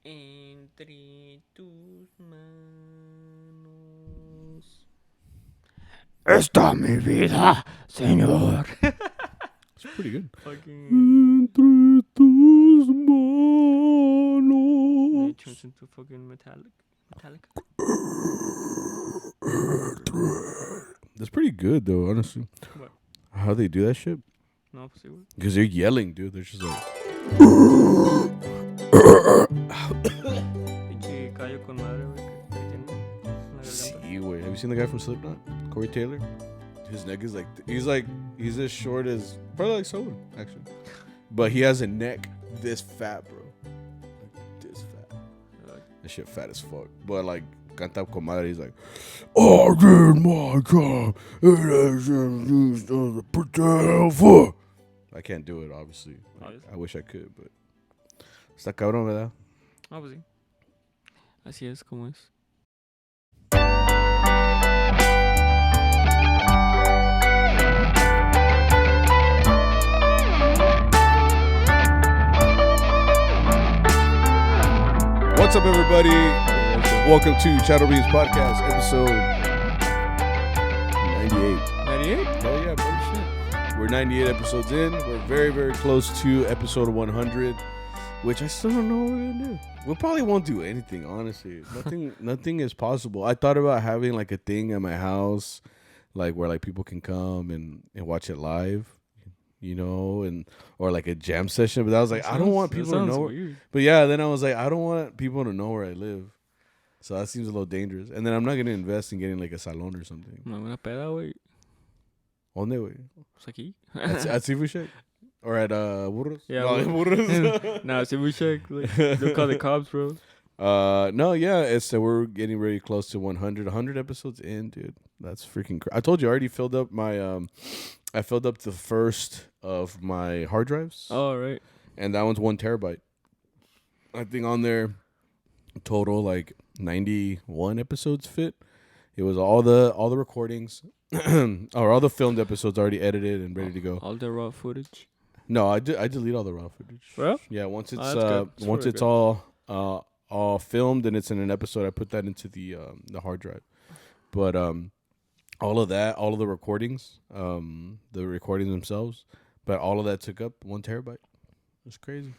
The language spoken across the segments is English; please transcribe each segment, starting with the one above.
Entre tus manos. Está mi vida, señor. It's pretty good. Fucking. Entre tus It manos. turns into fucking Metallica. That's pretty good though, honestly. What? How they do that shit? No, pues sí, güey. Because they're yelling, dude. They're just like. Pinche callo con madre, güey. Que tiene en la garganta. See, wait. Have you seen the guy from Slipknot? Corey Taylor? His neck is like he's as short as probably like someone actually, but he has a neck this fat, bro. Like this fat. That shit fat as fuck. But like canta con madre, he's like, I did my job. Put the hell for. I can't do it, obviously. I wish I could, but está cabrón, ¿verdad? Ah, pues sí. Así es como es. What's up, everybody? Welcome to CharroBeans podcast, episode 98. 98? Hell yeah, bro, shit. We're 98 episodes in. We're very, very close to episode 100, which I still don't know what we're gonna do. We probably won't do anything, honestly. Nothing is possible. I thought about having like a thing at my house, like where like people can come and watch it live, you know, and or like a jam session. But I was like, I don't want people to know. Weird. But yeah, then I was like, I don't want people to know where I live. So that seems a little dangerous. And then I'm not gonna invest in getting like a salon or something. No, una peda, güey. ¿Dónde, güey? Pues aquí. At Seafood Shack? Or at Burros? Yeah, no, Burros. Nah, see, we check. Like, they'll call the cops, bro. No, yeah, we're getting very close to 100 episodes in, dude. That's freaking I told you I already filled up my I filled up the first of my hard drives. Oh, right. And that one's 1 terabyte. I think on there total like 91 episodes fit. It was all the recordings or all the filmed episodes already edited and ready to go. All the raw footage. No, I delete all the raw footage. Well? Yeah, once it's that's good. That's once really it's good. all filmed and it's in an episode, I put that into the hard drive. But all of the recordings, the recordings themselves, but all of that took up 1 terabyte. It's crazy.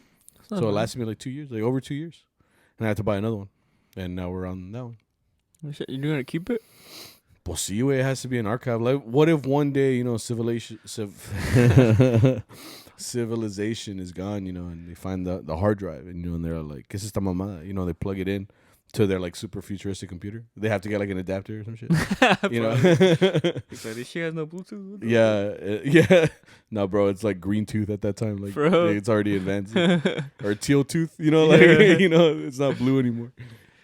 So it lasted me like 2 years, like over 2 years, and I had to buy another one, and now we're on that one. You gonna keep it? Well, see, it has to be an archive. Like, what if one day, you know, civilization is gone, you know, and they find the hard drive, and you know, and they're like, "¿Qué es esta mamada?" You know, they plug it in to their like super futuristic computer. They have to get like an adapter or some shit. You know, It's like, this shit has no Bluetooth. yeah. No, bro, it's like green tooth at that time. Like, Bro. it's already advanced. Or teal tooth. You know, like you know, it's not blue anymore.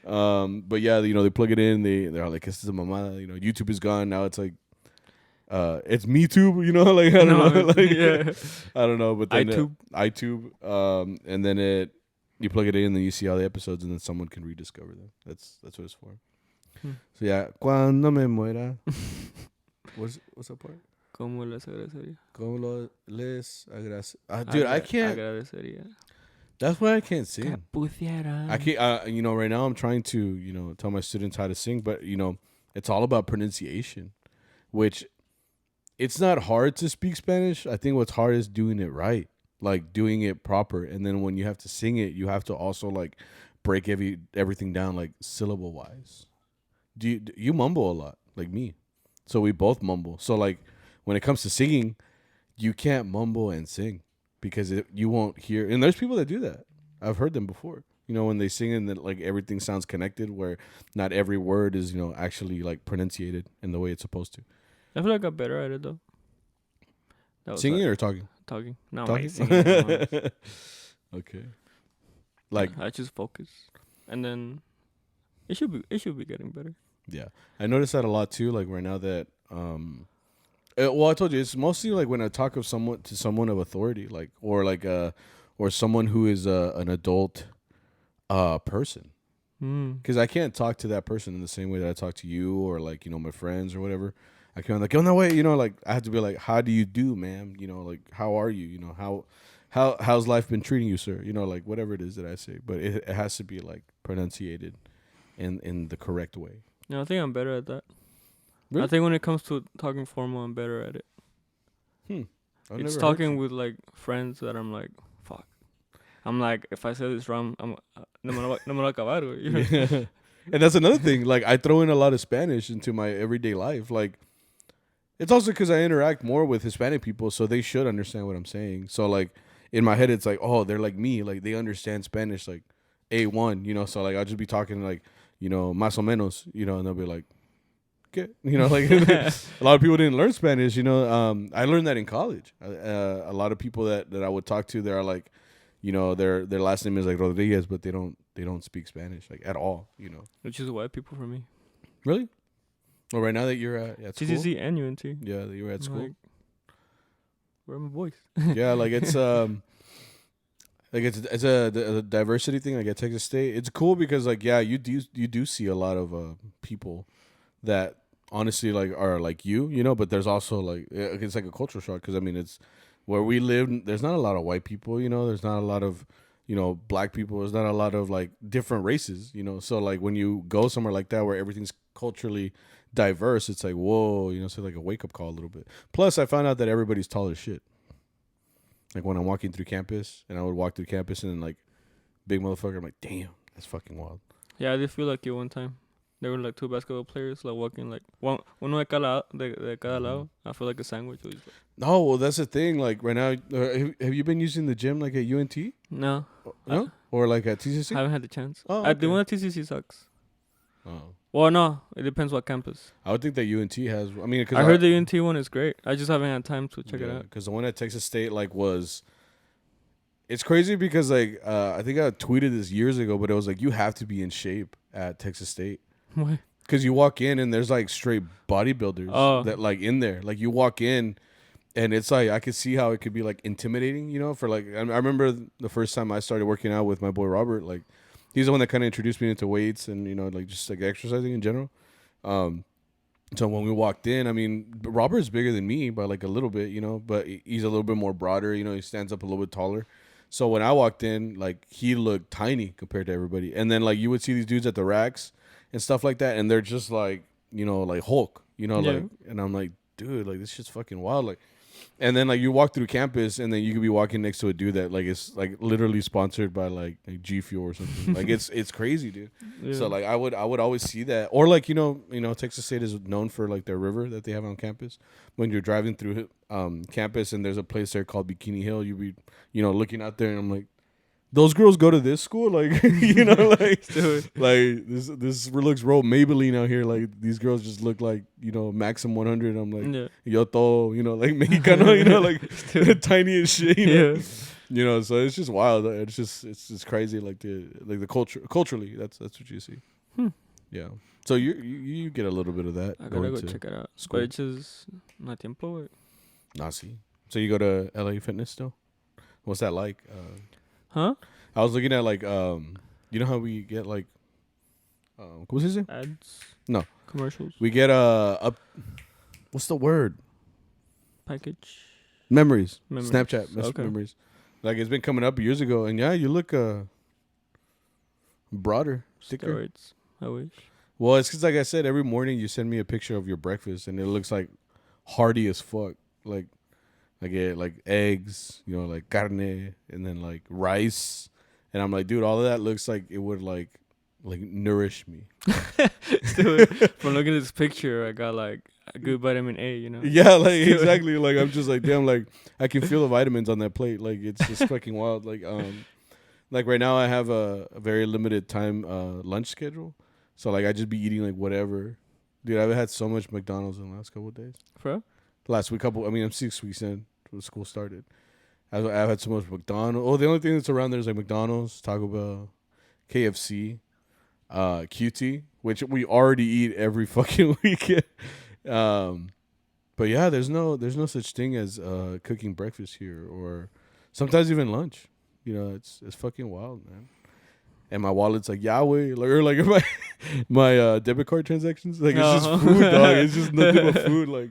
But yeah, you know, they plug it in. They're like, "This is a mamada." You know, YouTube is gone now. It's like, it's MeTube. You know, like I don't know, like yeah. I don't know. But then iTube. and then you plug it in, and then you see all the episodes, and then someone can rediscover them. That's what it's for. So yeah, cuando me muera. What's that part? ¿Cómo les agradecería? Como les dude, I can't. Agradecería. That's why I can't sing. Pusiera. I can't. You know, right now I'm trying to, you know, tell my students how to sing, but you know, it's all about pronunciation, which it's not hard to speak Spanish. I think what's hard is doing it right, like doing it proper, and then when you have to sing it, you have to also like break everything down like syllable wise. Do you mumble a lot like me? So we both mumble. So like when it comes to singing, you can't mumble and sing. Because you won't hear, and there's people that do that. I've heard them before. You know, when they sing and that like everything sounds connected, where not every word is, you know, actually like pronunciated in the way it's supposed to. I feel like I got better at it though. Singing or talking? Talking. No, talking? singing. Okay. Like I just focus, and then it should be getting better. Yeah, I noticed that a lot too. Like right now that well, I told you it's mostly like when I talk of someone of authority, like or someone who is an adult person, because I can't talk to that person in the same way that I talk to you or like, you know, my friends or whatever. I can't like, oh no way, you know, like I have to be like, how do you do, ma'am? You know, like how are you? You know, how's life been treating you, sir? You know, like whatever it is that I say, but it has to be like pronunciated in the correct way. No, I think I'm better at that. Really? I think when it comes to talking formal, I'm better at it. I've It's never talking heard with like friends that I'm like, fuck. I'm like, if I say this wrong, I'm no me lo acabar, güey. You know? Yeah. And that's another thing. Like I throw in a lot of Spanish into my everyday life. Like it's also because I interact more with Hispanic people, so they should understand what I'm saying. So like in my head, it's like, oh, they're like me. Like they understand Spanish, like A1. You know, so like I'll just be talking like, you know, más o menos. You know, and they'll be like, okay, you know, like a lot of people didn't learn Spanish. You know, I learned that in college. A lot of people that I would talk to, they're like, you know, their last name is like Rodriguez, but they don't speak Spanish like at all. You know, Which is white people for me. really? Well, right now that you're at school, TCC and UNT. yeah, that you're at school. Like, where are my boys? Yeah, like it's it's a diversity thing. Like at Texas State, it's cool because like yeah, you do see a lot of people that honestly like are like you know, but there's also like it's like a cultural shock because I mean it's where we live. There's not a lot of white people, you know. There's not a lot of you know black people. There's not a lot of like different races, you know. So like when you go somewhere like that where everything's culturally diverse, it's like whoa, you know. So like a wake up call a little bit. Plus, I found out that everybody's tall as shit. Like when I'm walking through campus, and I would walk through campus, and then like big motherfucker, I'm like, damn, that's fucking wild. Yeah, I did feel like it one time. There were like two basketball players like walking like uno de cada lado. I feel like a sandwich. No, well, that's the thing. Like right now, have you been using the gym like at UNT? No, No, or like at TCC? I haven't had the chance. Oh, The one at TCC sucks. Oh, Well, no, it depends what campus. I would think that UNT has. I mean, cause I heard the UNT one is great. I just haven't had time to check it out. Because the one at Texas State like was. It's crazy because like I think I tweeted this years ago, but it was like you have to be in shape at Texas State. Why? Because you walk in and there's like straight bodybuilders that like in there. Like you walk in and it's like I could see how it could be like intimidating, you know, for like I remember the first time I started working out with my boy Robert, like he's the one that kind of introduced me into weights and, you know, like just like exercising in general. So when we walked in, I mean, Robert's bigger than me by like a little bit, you know, but he's a little bit more broader, you know, he stands up a little bit taller. So when I walked in, like he looked tiny compared to everybody. And then like you would see these dudes at the racks and stuff like that, and they're just like, you know, like Hulk, you know, like, and I'm like, dude, like this shit's fucking wild, like. And then like you walk through campus, and then you could be walking next to a dude that like is like literally sponsored by like G Fuel or something. Like it's crazy, dude. Yeah. So like I would always see that, or like you know Texas State is known for like their river that they have on campus. When you're driving through campus and there's a place there called Bikini Hill, you be looking out there, and I'm like, those girls go to this school, like you know, like like this looks real Maybelline out here. Like these girls just look like Maxim 100. I'm like, yo to, like Mexicano, like tiny as shit. So it's just wild. It's just crazy. Like the culture culturally, that's what you see. Yeah. So you get a little bit of that. I gotta go check it out. School. But it's just not tiempo. Nasi. So you go to LA Fitness still? What's that like? Huh? I was looking at like you know how we get like what's his name? Ads? No. Commercials? We get up what's the word? Package? Memories. Snapchat Okay. memories. Like it's been coming up years ago, and yeah, you look broader. Thicker. Steroids. I wish. Well, it's because like I said, every morning you send me a picture of your breakfast, and it looks like hearty as fuck. Like I get like eggs, like carne, and then like rice, and I'm like, dude, all of that looks like it would like nourish me. Dude, from looking at this picture, I got like a good vitamin A, Yeah, like exactly. Like I'm just like, damn, like I can feel the vitamins on that plate. Like it's just fucking wild. Like right now I have a very limited time lunch schedule, so like I just be eating like whatever. Dude, I've had so much McDonald's in the last couple of days. For Last week, I'm 6 weeks in when school started. I've had so much McDonald's. Oh, the only thing that's around there is like McDonald's, Taco Bell, KFC, QT, which we already eat every fucking weekend. But yeah, there's no such thing as cooking breakfast here, or sometimes even lunch. It's fucking wild, man. And my wallet's like Yahweh, or like my debit card transactions. Like it's just food, dog. It's just nothing but food. Like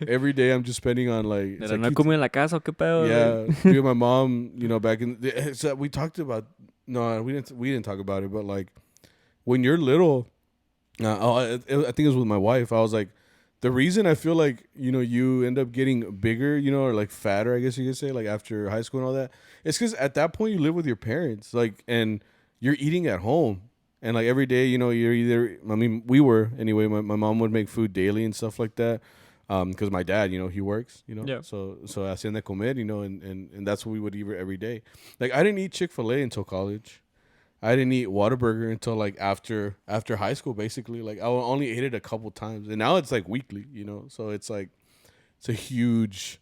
every day I'm just spending on like. ¿De no comí en la casa o qué pedo? Yeah, dude, my mom. You know, back in so we talked about. No, we didn't talk about it. But like when you're little, I think it was with my wife. I was like, the reason I feel like you end up getting bigger, or like fatter, I guess you could say, like after high school and all that. It's because at that point you live with your parents, like, and you're eating at home. And like every day, you're either. I mean, we were anyway. My mom would make food daily and stuff like that, because my dad, he works, Yeah. So hacienda comer, and that's what we would eat every day. Like I didn't eat Chick-fil-A until college. I didn't eat Whataburger until like after high school, basically. Like I only ate it a couple times, and now it's like weekly, So it's like it's a huge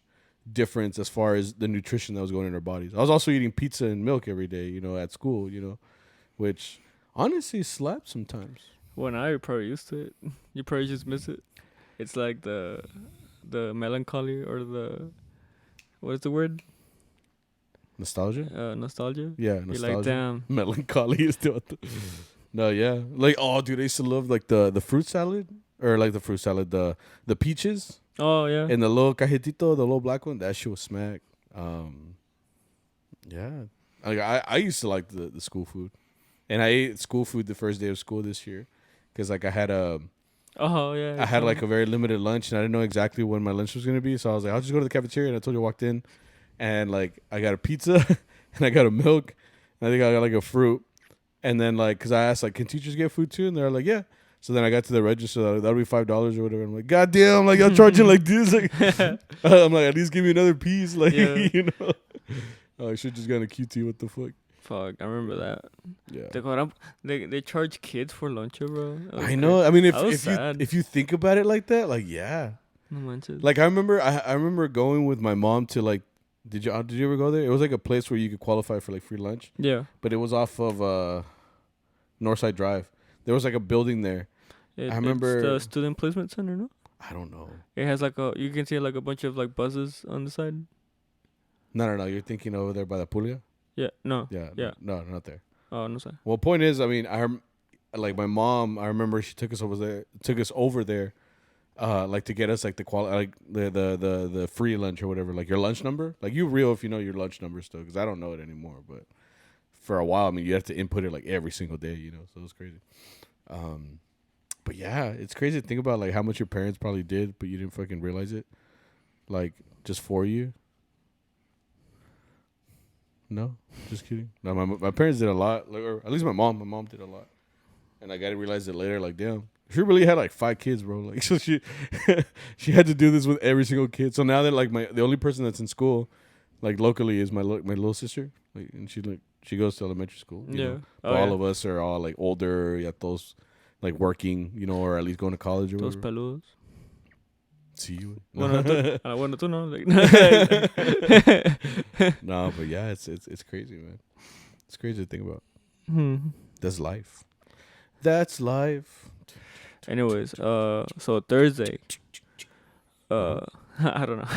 difference as far as the nutrition that was going in our bodies. I was also eating pizza and milk every day, at school, which. Honestly, slaps sometimes. Well, now you're probably used to it. You probably just miss it. It's like the melancholy or the what is the word? Nostalgia. Nostalgia. Yeah, nostalgia. nostalgia. You're like, damn. Melancholy is the. No, yeah, like dude, I used to love like the fruit salad or like the fruit salad, the peaches. Oh yeah. And the little cajetito, the little black one, that shit was smack. Yeah, like I used to like the school food. And I ate school food the first day of school this year, because like I had I had like a very limited lunch, and I didn't know exactly when my lunch was gonna be. So I was like, I'll just go to the cafeteria. And I told you I walked in, and like I got a pizza, and I got a milk, and I think I got like a fruit. And then like, cause I asked like, can teachers get food too? And they're like, yeah. So then I got to the register. That'll be $5 or whatever. I'm like, God damn! Like y'all charging like this? Like, I'm like, at least give me another piece. Like Oh, I should just got a QT. What the fuck? Fuck, I remember that. Yeah. They charge kids for lunch, bro. I know. I mean, sad. if you think about it like that, like yeah. No manches. Like I remember going with my mom to like. Did you ever go there? It was like a place where you could qualify for like free lunch. Yeah. But it was off of Northside Drive. There was like a building there. I remember it's the student placement center, no? I don't know. It has like you can see like a bunch of like buses on the side. No. You're thinking over there by the Puglia? Yeah. No. Yeah. Yeah. No, not there. Oh, no, sorry. Well, point is, I mean, like my mom. I remember she took us over there, like to get us like the free lunch or whatever, like your lunch number. Like you real if you know your lunch number still, because I don't know it anymore. But for a while, I mean, you have to input it like every single day, so it was crazy. But yeah, it's crazy to think about like how much your parents probably did, but you didn't fucking realize it, like just for you. No, just kidding. No, my parents did a lot, like, or at least my mom. My mom did a lot, and I got to realize it later. Like, damn, she really had like 5 kids, bro. Like, so she she had to do this with every single kid. So now that like the only person that's in school, like locally, is my little sister. Like, and she goes to elementary school. You know? But all of us are all like older, yeah, those like working, or at least going to college or Those whatever. peludos. See you. Bueno, tú no. Like, No, but yeah, it's crazy, man. It's crazy to think about. That's life. That's life. Anyways, so Thursday. I don't know.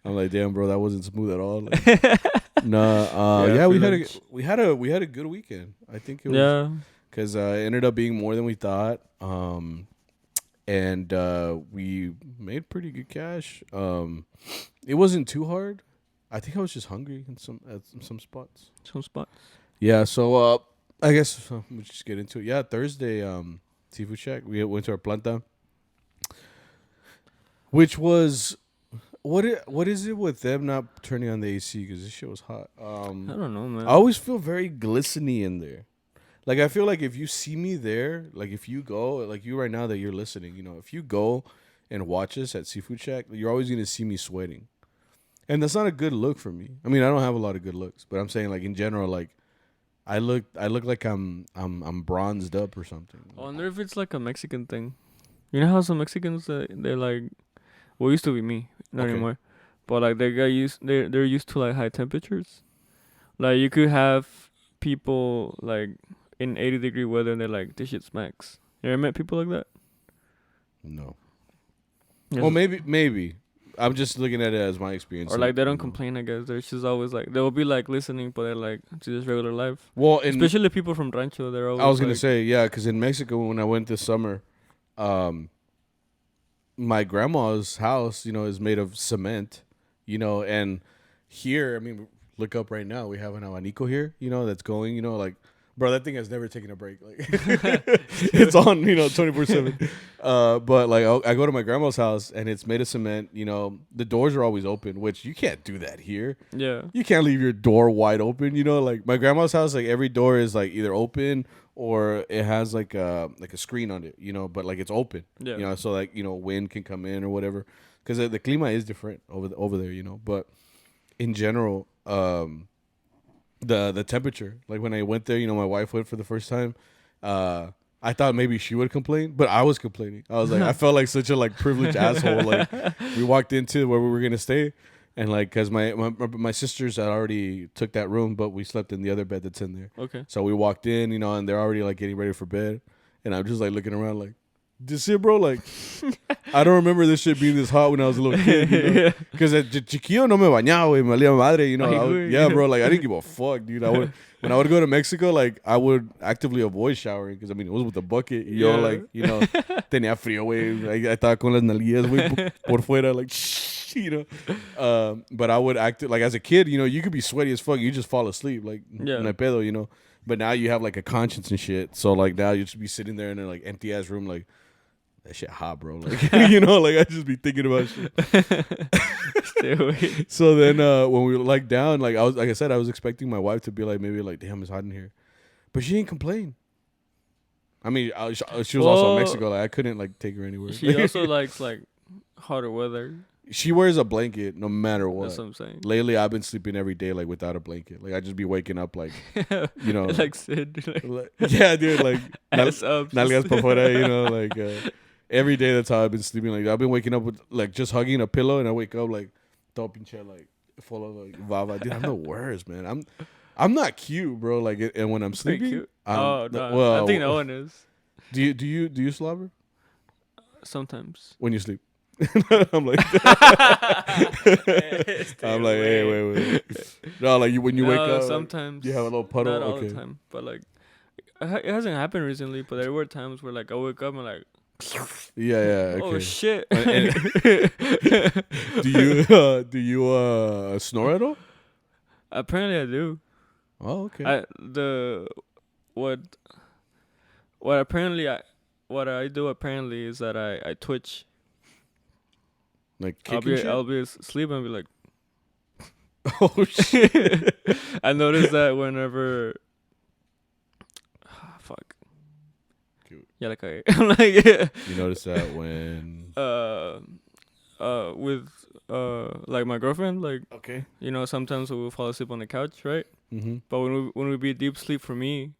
I'm like, damn, bro, that wasn't smooth at all. Like, yeah, we had a good weekend. I think it was because it ended up being more than we thought. And we made pretty good cash. It wasn't too hard. I think I was just hungry at some spots. Some spots. Yeah, so I guess we'll just get into it. Yeah, Thursday, Seafood Shack. We went to our planta, which was what is it with them not turning on the AC because this shit was hot. I don't know, man. I always feel very glistening in there. Like, I feel like if you see me there, like, if you go, like, you right now that you're listening, if you go and watch us at Seafood Shack, you're always going to see me sweating. And that's not a good look for me. I mean, I don't have a lot of good looks, but I'm saying, like, in general, like, I look like I'm bronzed up or something. I wonder if it's, like, a Mexican thing. You know how some Mexicans, they're, like, well, it used to be me, not anymore. But, like, they're used to, like, high temperatures. Like, you could have people, like, in 80-degree weather, and they're like, this shit smacks. You ever met people like that? No. Yes. Well, maybe. I'm just looking at it as my experience. Or like they don't you know. complain. I guess they're just always like they'll be like listening, but they're like to this regular life. Well, Especially people from Rancho, they're always. I was gonna like, say because in Mexico when I went this summer, my grandma's house, is made of cement, and here, I mean, look up right now. We have an abanico here, that's going, like, bro, that thing has never taken a break. Like, it's on, 24/7. But like, I go to my grandma's house and it's made of cement. The doors are always open, which you can't do that here. Yeah. You can't leave your door wide open. Like my grandma's house, like every door is like either open or it has like a screen on it. But like it's open. Yeah. So like wind can come in or whatever. Because the clima is different over there. But in general, the temperature, like when I went there, my wife went for the first time. I thought maybe she would complain, but I was complaining. I was like, I felt like such a like privileged asshole. Like we walked into where we were gonna stay, and like, cause my sisters had already took that room, but we slept in the other bed that's in there. Okay. So we walked in, and they're already like getting ready for bed, and I'm just like looking around like, this it, bro. Like, I don't remember this shit being this hot when I was a little kid, Because at chiquillo no me bañaba, me valía madre, yeah, bro. Like I didn't give a fuck, dude. When I would go to Mexico, like I would actively avoid showering because I mean it was with a bucket, tenía frío, güey. I estaba con las nalguillas, güey, por fuera, like, But I would act like as a kid, you could be sweaty as fuck, you just fall asleep, like, no pedo, But now you have like a conscience and shit, so like now you just be sitting there in a like empty ass room, like. That shit hot, bro. Like, like I just be thinking about shit. So then when we were like down, like I said, I was expecting my wife to be like, maybe like, damn, it's hot in here. But she didn't complain. I mean, she was also in Mexico. Like I couldn't like take her anywhere. She also likes like hotter weather. She wears a blanket no matter what. That's what I'm saying. Lately, I've been sleeping every day like without a blanket. Like I just be waking up like, like Sid. Like, yeah, dude. Like ass up. Nalgas pa fuera, like. Every day, that's how I've been sleeping. Like I've been waking up with like just hugging a pillow, and I wake up like todo pinche like full of like vava. Dude, I'm the worst, man. I'm not cute, bro. Like, and when I'm sleeping, cute. No, I think no one is. Do you slobber? Sometimes when you sleep. I'm like, hey, wait. No, like when you wake up, sometimes you have a little puddle. Not all the time, but like it hasn't happened recently. But there were times where like I wake up and like. Yeah. Okay. Oh shit! Do you snore at all? Apparently, I do. Oh, okay. What I do apparently is that I twitch. Like I'll be asleep and be like. Oh shit! I noticed that whenever. Fuck. Yeah, like I'm like. You notice that when. With like my girlfriend, like. Okay. Sometimes we'll fall asleep on the couch, right? Mm-hmm. But when we be deep sleep for me,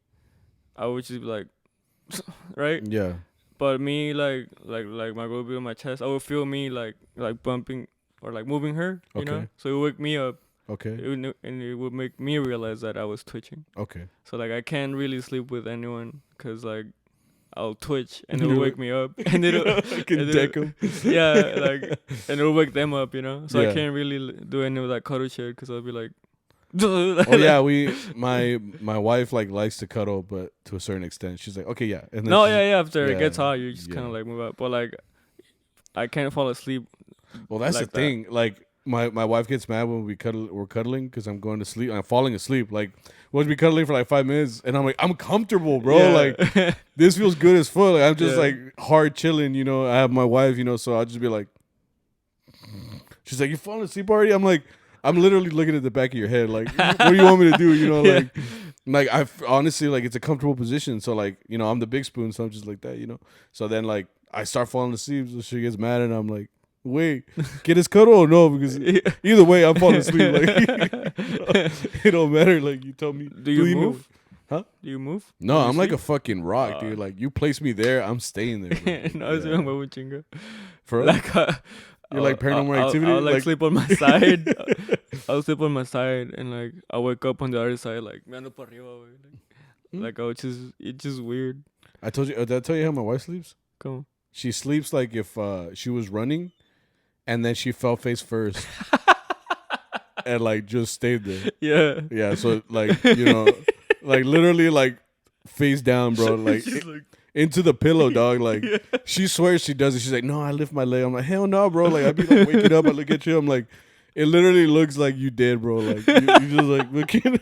I would just be like, right? Yeah. But me, like my girl would be on my chest. I would feel me like bumping or like moving her, you know. So it would wake me up. Okay. And it would make me realize that I was twitching. Okay. So like I can't really sleep with anyone because like I'll twitch and it'll wake me up and it'll deck them. Yeah, like and it'll wake them up, So I can't really do any of that cuddle shit because I'll be like. Oh yeah, my wife like likes to cuddle, but to a certain extent, she's like, okay, yeah. And then after it gets hot, you just kind of like move up. But like, I can't fall asleep. Well, that's like the thing. Like my wife gets mad when we're cuddling because I'm going to sleep. I'm falling asleep. Like we'll be cuddling for like 5 minutes, and I'm like, I'm comfortable, bro. Yeah. Like this feels good as fuck. Like, I'm just like hard chilling. I have my wife. So I'll just be like, she's like, you falling asleep already? I'm like. I'm literally looking at the back of your head, like, what do you want me to do? Like I honestly, like, it's a comfortable position. So, like, I'm the big spoon, so I'm just like that, So then, like, I start falling asleep, so she gets mad, and I'm like, wait, get his cuddle or no? Because either way, I'm falling asleep. Like, it don't matter. Like, you tell me. Do you move? Huh? Do you move? No, I'm like a fucking rock, dude. Like, you place me there, I'm staying there. No, it's even more chinga. For like. You're like Paranormal Activity? I'll like sleep on my side. I'll sleep on my side and like I'll wake up on the other side like me ando pa arriba, like it's just weird. Did I tell you how my wife sleeps? Come on. She sleeps like if she was running and then she fell face first. And like just stayed there. Yeah. Yeah, so like, you know, like literally like face down, bro. Like, into the pillow, dog. Like she swears she does it. She's like, no, I lift my leg. I'm like, hell no, bro. Like I'd be like waking up, I look at you, I'm like, it literally looks like you did, bro. Like you just like looking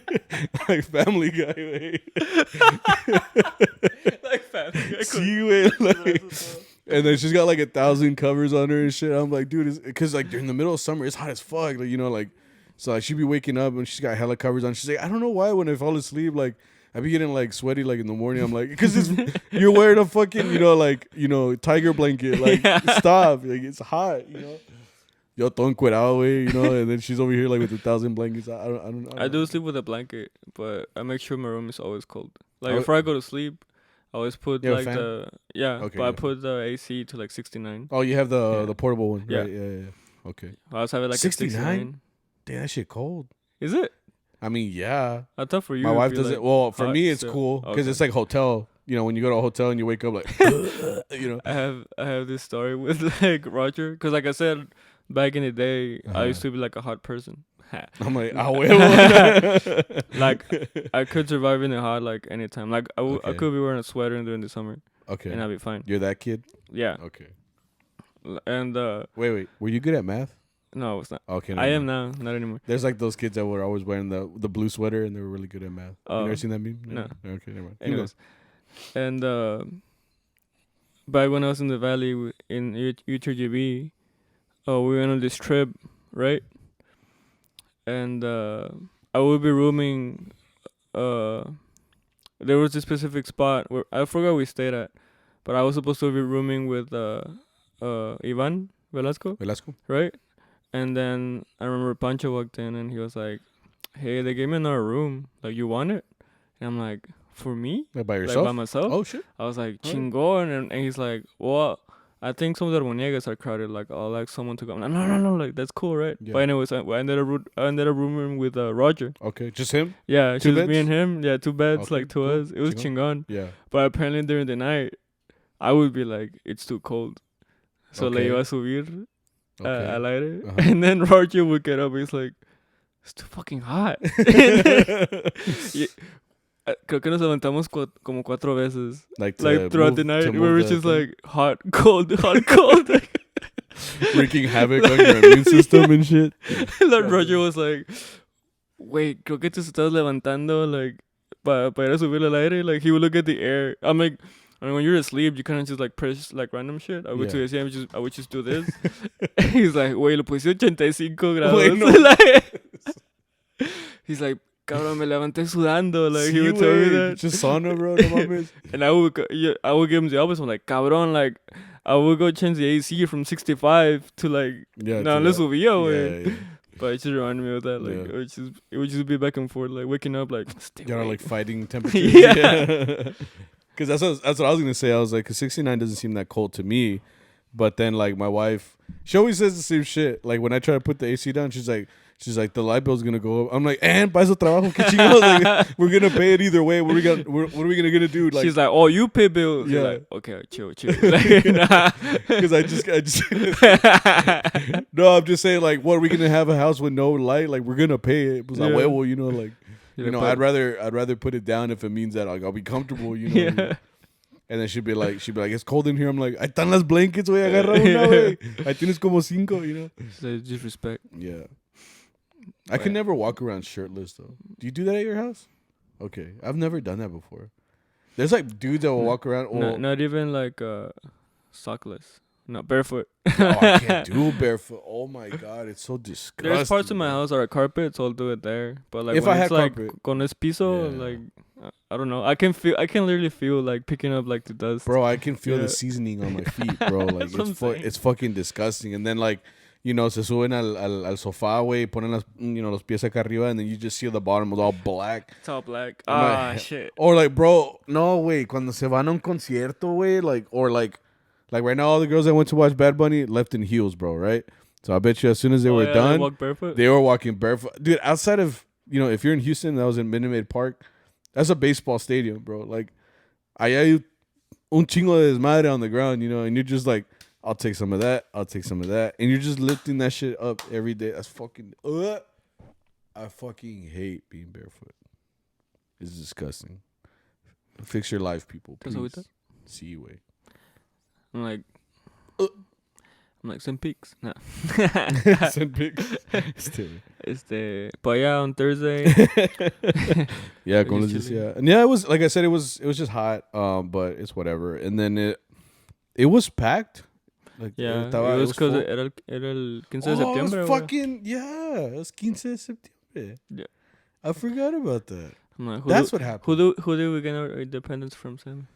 like Family Guy, way. Like Family Guy. See, way, like, and then she's got like 1,000 covers on her and shit. I'm like, dude, because like during the middle of summer, it's hot as fuck. Like, you know, like, so like she'd be waking up and she's got hella covers on. She's like, I don't know why when I fall asleep, like I be getting like sweaty like in the morning. I'm like, because you're wearing a fucking, you know, like, you know, tiger blanket. Like, stop. Like, it's hot, you know. Yo, todo encuerado, way, you know, and then she's over here like with 1,000 blankets. I don't I do sleep with a blanket, but I make sure my room is always cold. Like before I go to sleep, I always put You have a like fan? okay, but I put the AC to like 69. Oh, you have the portable one. Yeah. Right? Yeah. Okay. I also have it like 69? a 69. Damn, that shit cold. Is it? I mean, yeah. I thought for you. My it'd wife be, does like, it. Well, for hot me, it's still. cool because Okay. it's like hotel. You know, when you go to a hotel and you wake up like, you know. I have this story with like Roger, because like I said back in the day, I used to be like a hot person. I'm like, ah, huevo. Like I could survive in the hot like anytime. Like I Okay. could be wearing a sweater during the summer Okay. and I'd be fine. You're that kid? Yeah. Okay. And Wait. Were you good at math? no, it's not. Okay. I am now, not anymore. There's like those kids that were always wearing the blue sweater and they were really good at math. You never seen that meme? No. Okay, never mind. Anyways, and back when I was in the valley in UTRGB, we went on this trip, right? And I would be rooming. There was a specific spot where I forgot we stayed at, but I was supposed to be rooming with Ivan Velasco, right? And then I remember Pancho walked in and he was like, "Hey, they gave me another room. Like, you want it?" And I'm like, "For me? Like by Like yourself? by myself?" Oh shit. I was like, Alright. "Chingon," and he's like, "Well, I think some of the Armoniegas are crowded. Like, I'll like someone to go." I'm like, no, like that's cool, right? Yeah. But anyways, I ended up rooming with Roger. Okay, just him? Yeah, Two just me beds? and him. Yeah, 2 beds, Okay, like to cool. us. It was Chingon. chingon. Yeah. But apparently during the night, I would be like, it's too cold. So le Okay. iba a subir Okay. al aire. Uh-huh. And then Roger would get up. He's like, it's too fucking hot. Creo que nos levantamos como 4 veces. Like Throughout the night. to We move were the just thing. like, hot, cold, hot, cold. wreaking havoc on your immune system and shit. Like Roger was like, wait, creo que te estás levantando, like, para ir a subir al aire. Like, he would look at the air. I'm like, I mean, when you're asleep, you kind of just like press like random shit. I would I would just do this. He's like, wait, lo puse 85 grados. Wait, no. Like, he's like, cabrón, me levanté sudando. Like, he would tell me that. Just sauna, bro. No mames. And I would give him the opposite. I'm like, cabrón, like, I would go change the AC from 65 to like, Yeah. no, let's subía, güey. Yeah. But it just reminded me of that. Like, it would just be back and forth, like waking up, like, stay Y'all are awake. like fighting temperatures. Yeah. Because that's what I was gonna say. I was like, 'cause 69 doesn't seem that cold to me, but then like my wife, she always says the same shit. Like when I try to put the AC down, she's like the light bill's gonna go up. I'm like, and para eso trabajo, que chingados. Like, we're gonna pay it either way. What are we gonna do? Like, she's like, oh, you pay bills. Yeah. You're like, okay, chill. Like, nah. because I just no, I'm just saying like, what are we gonna have a house with no light? Like we're gonna pay it. Pues a Yeah. huevo, you know, like. You know, but- I'd rather put it down if it means that like, I'll be comfortable, you know. Yeah. And then she'd be like, it's cold in here. I'm like, ahí están las blankets, güey, agarra una, güey. Ahí tienes como 5, you know. So just respect. Yeah. I could never walk around shirtless though. Do you do that at your house? Okay, I've never done that before. There's like dudes that will walk around. Well, Not even like sockless. No, barefoot. oh, I can't do barefoot. Oh my god, it's so disgusting. There's parts of my bro. house that are carpet, so I'll do it there. But like If when I it's had like carpet. con es piso, Yeah. like I don't know. I can literally feel like picking up like the dust. Bro, I can feel Yeah. the seasoning on my feet, bro. Like That's what I'm saying. it's fucking disgusting. And then like, you know, se suben al sofá, güey, ponen los pies acá arriba, and then you just see the bottom was all black. It's all black. I'm like, Shit. Or like, bro, no, wait, cuando se van a un concierto, güey, like right now, all the girls that went to watch Bad Bunny left in heels, bro, right? So I bet you as soon as they were They done, walk barefoot. they were walking barefoot. Dude, outside of, you know, if you're in Houston, that was in Minute Maid Park, that's a baseball stadium, bro. Like, allá hay un chingo de desmadre on the ground, you know, and you're just like, I'll take some of that. I'll take some of that. And you're just lifting that shit up every day. That's fucking. I fucking hate being barefoot. It's disgusting. Fix your life, people. Please. See you way. I'm like some pics. No. Send pics. But yeah, on Thursday. Yeah, como les decía. And yeah, it was like I said, it was just hot. But it's whatever. And then it was packed. Like, yeah, it was because era el 15 de septiembre. It was fucking, yeah, it was 15 de septiembre. Yeah. I forgot about that. Like, That's what happened. Who did we get our independence from, Sam?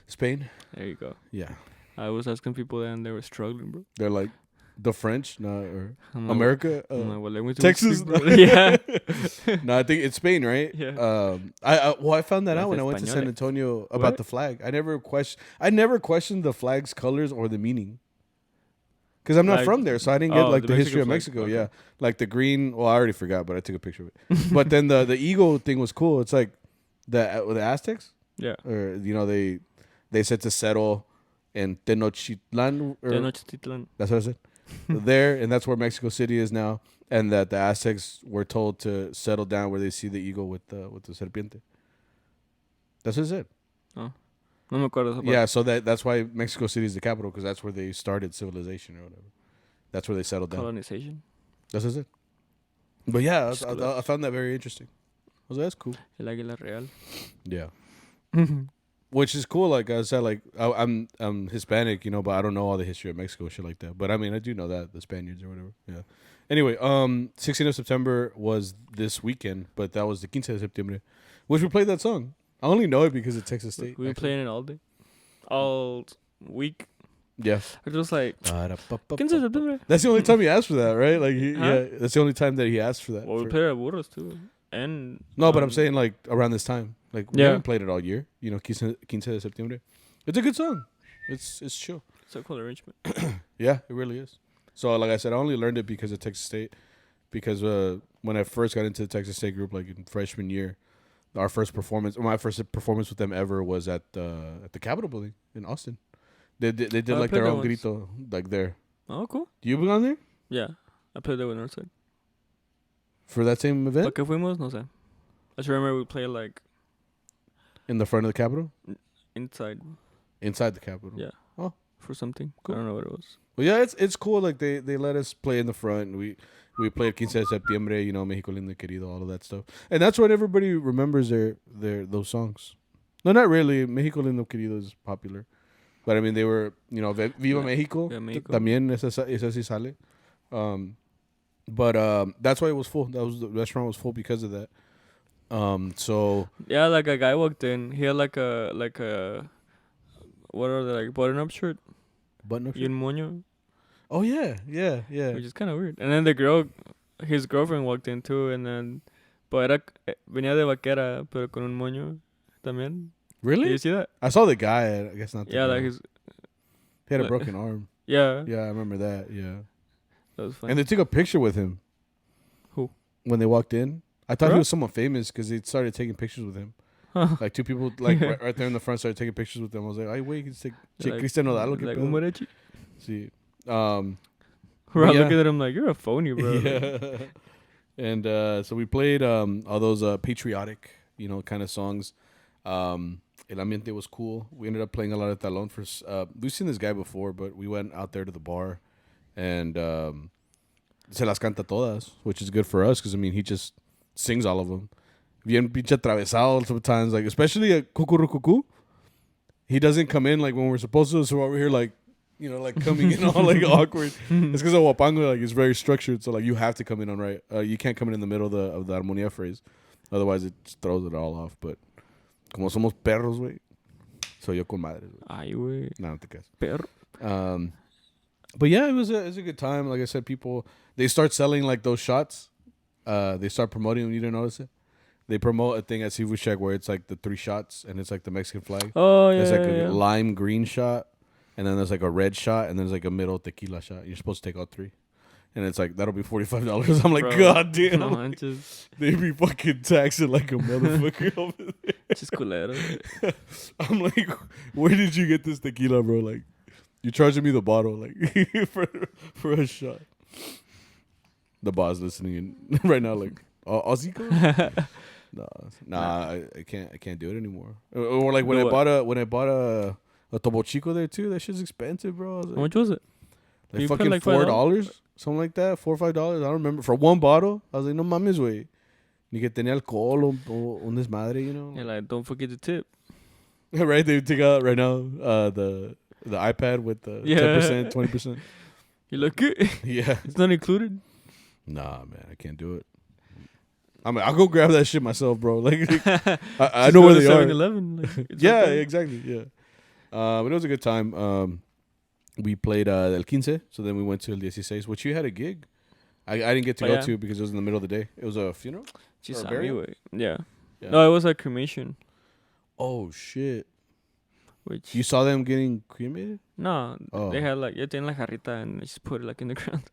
Spain. There you go. Yeah. I was asking people that and they were struggling, bro. They're like, the French, or I'm America, well, Texas. Yeah. No, I think it's Spain, right? Yeah. I found that out when I went to San Antonio about the flag. I never questioned the flag's colors or the meaning. Because I'm not from there, so I didn't get the history of Mexico. Okay. Yeah, like the green. Well, I already forgot, but I took a picture of it. But then the eagle thing was cool. It's like the Aztecs. Yeah. Or they said to settle in Tenochtitlan. Tenochtitlan. That's what I said. There, and that's where Mexico City is now, and that the Aztecs were told to settle down where they see the eagle with the serpiente. That's what it said. Oh. No me acuerdo. Yeah, so that's why Mexico City is the capital, because that's where they started civilization or whatever. That's where they settled down. Colonization. That's it. But yeah, I found that very interesting. I was like, that's cool. El águila real. Yeah. Which is cool. Like I said, like I'm Hispanic, but I don't know all the history of Mexico, shit like that. But I mean, I do know that the Spaniards or whatever. Yeah. Anyway, 16th of September was this weekend, but that was the 15 de septiembre, which we played that song. I only know it because of Texas State. We were playing it all day, all week. Yeah. It was like 15 de septiembre. That's the only time he asked for that, right? Like, yeah, that's the only time that he asked for that. Well, we played at Burros too, and but I'm saying like around this time, like we haven't played it all year. 15 de septiembre. It's a good song. It's chill. It's a cool arrangement. Yeah, it really is. So like I said, I only learned it because of Texas State, because when I first got into the Texas State group, like in freshman year, my first performance with them ever was at the Capitol building in Austin. They did like their own grito like there. Oh, cool. You been on there? Yeah, I played there with Northside. For that same event? ¿Por qué fuimos? No sé. I just remember we played like in the front of the Capitol? Inside the Capitol. Yeah. Oh, for something. Cool. I don't know what it was. Well, yeah, it's cool. Like they let us play in the front. And we played 15 de septiembre, México lindo querido, all of that stuff. And that's what everybody remembers those songs. No, not really. México lindo querido is popular. But I mean, they were, Viva México. Viva México. También esa sí sale. But that's why it was full. The restaurant was full because of that. So yeah, like a guy walked in. He had like a what are they, like button up shirt? Button up shirt. Y un moño. Oh yeah. Which is kind of weird. And then his girlfriend walked in too, and then venía de vaquera, pero con un moño también. Really? Did you see that? I saw the guy. I guess not. Yeah, like he had a broken arm. Yeah. Yeah, I remember that. Yeah. That was funny. And they took a picture with him. Who? When they walked in, I thought he was someone famous because they started taking pictures with him. Like two people, like right there in the front, started taking pictures with them. I was like, "Ay, wait, it's like Cristiano Ronaldo." Like un Mariachi. See, we're all looking at him like, "You're a phony, bro." Yeah. And so we played all those patriotic, kind of songs. El ambiente was cool. We ended up playing a lot of talón for. We've seen this guy before, but we went out there to the bar, and se las canta todas, which is good for us because he just sings all of them. Bien pinche atravesado sometimes, like especially at Cucurucucu. He doesn't come in like when we're supposed to, so we're here like, like coming in all like awkward. It's because of Wapango, like it's very structured, so like you have to come in on right. You can't come in the middle of the armonía phrase, otherwise it just throws it all off. But como somos perros, güey, soy yo con madres. Ay, güey. No te creas. Perro. But yeah, it was a good time. Like I said, people they start selling like those shots. They start promoting them. You didn't notice it? They promote a thing at Seafood Shack where it's like the 3 shots and it's like the Mexican flag. Oh yeah. There's like a lime green shot, and then there's like a red shot, and there's like a middle tequila shot. You're supposed to take all 3, and it's like that'll be $45. I'm like, bro, God damn. No, like, they be fucking taxing like a motherfucker over there. Just culero. I'm like, where did you get this tequila, bro? Like, You're charging me the bottle like for a shot. The boss listening in right now, like Aussie code? Nah, I can't do it anymore. Or like when I bought a Topo Chico there too. That shit's expensive, bro. How much was it? Like You fucking paid like $4, something like that, $4 or $5. I don't remember for one bottle. I was like, no mames, way. Ni que tenía alcohol o un desmadre, you know. Yeah, like don't forget the tip. Right, they take out right now the iPad with the 10%, 20%. You look good. Yeah, It's not included. nah, man, I can't do it. I mean, I'll go grab that shit myself, bro. Like, I know where they are. 7-Eleven. Like, Yeah, okay. exactly. Yeah, but it was a good time. We played El Quince, so then we went to El 16, which you had a gig. I didn't get to go to because it was in the middle of the day. It was a funeral. Just Or a burial? anyway. Yeah. Yeah. No, it was a cremation. Oh shit! Which You saw them getting cremated? no, Oh. they had like tienen la jarrita and they just put it like in the ground.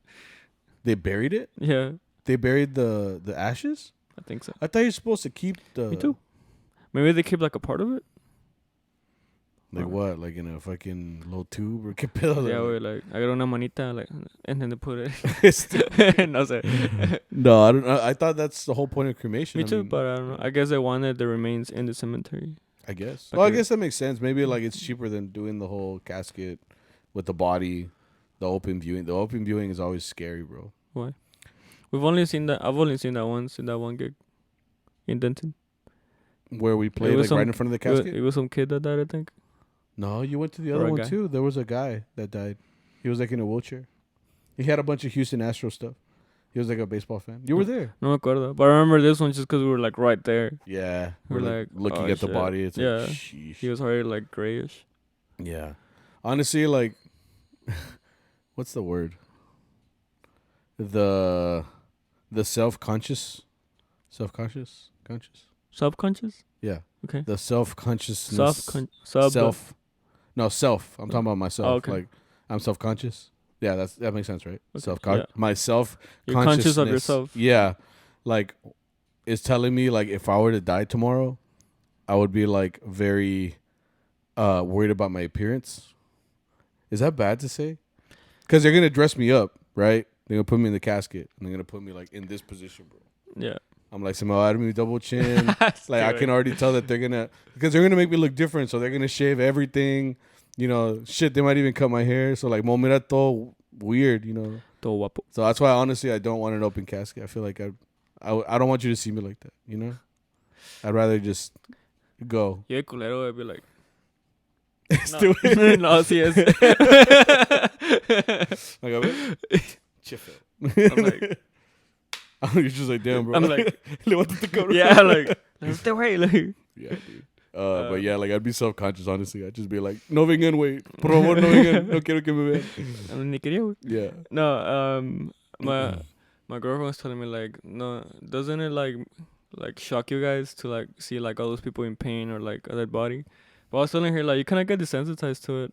They buried it. Yeah, They buried the ashes. I think so. I thought you're supposed to keep the. Me too. Maybe they keep like a part of it. Like what? Like in a fucking little tube or qué pedo? Yeah, we're like agarra una manita like, and then they put it. No sé. No, I don't. I thought that's the whole point of cremation. Me I too, mean, but I don't know. I guess they wanted the remains in the cemetery. I guess. Like Well, I a- guess that makes sense. Maybe like it's cheaper than doing the whole casket with the body, the open viewing. The open viewing is always scary, bro. Why? We've only seen that. I've only seen that once in that one gig in Denton. Where we played was like right some- in front of the It was, casket. it was some kid that died, I think. No, you went to the Or other a one guy. too. There was a guy that died. He was like in a wheelchair. He had a bunch of Houston Astros stuff. He was like a baseball fan. You were there. No me acuerdo. But I remember this one just because we were like right there. Yeah, We're we're like, looking oh, at the shit. body. It's Yeah. like, sheesh. He was already like grayish. Yeah. Honestly, like, what's the word? The self-conscious, conscious. Subconscious? Yeah. Okay. The self-consciousness. Self. No, self. I'm talking about myself. Oh, okay. Like, I'm self-conscious. Yeah, that makes sense, right? Okay, Self-con. yeah. My self-consciousness. You're conscious of yourself. Yeah. Like, it's telling me, like, if I were to die tomorrow, I would be, like, very worried about my appearance. Is that bad to say? Because they're going to dress me up, right? They're going to put me in the casket. And they're going to put me, like, in this position, bro. Yeah. I'm like, somehow I me double chin. Like, I can already tell that they're going to... Because they're going to make me look different. So they're going to shave everything. You know, shit, they might even cut my hair. So, like, mira todo weird, you know. Todo guapo. So that's why, honestly, I don't want an open casket. I feel like I don't want you to see me like that, you know? I'd rather just go. Yeah, culero would be like... Do it. No, sí es. Like, a ver. Chife. I'm like... You're just like, damn, bro. I'm like... Levántate, cabrón. Yeah, like... Este güey, like... Yeah, dude. But yeah, like, I'd be self-conscious, honestly. I'd just be like, no vengan, wait. Por favor, no vengan. No quiero que me vean. Ni quería, güey. Yeah. No, my girlfriend was telling me like, no, doesn't it like shock you guys to like see like all those people in pain or like a dead body? But I was telling her like you kind of get desensitized to it,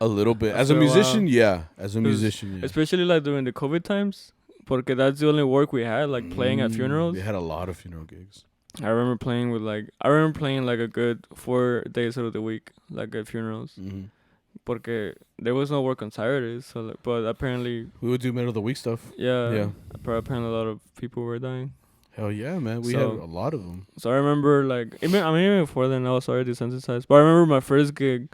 A little bit. As a After a musician, while. yeah. As a musician, yeah. especially like during the COVID times, porque that's the only work we had, like playing at funerals. We had a lot of funeral gigs. I remember playing like a good 4 days out of the week, like at funerals, Mm-hmm. porque there was no work on Saturdays. So, like, but apparently, We would do middle of the week stuff. yeah. Apparently, a lot of people were dying. Hell yeah, man. We So- had a lot of them. So I remember like even before then I was already desensitized. But I remember my first gig.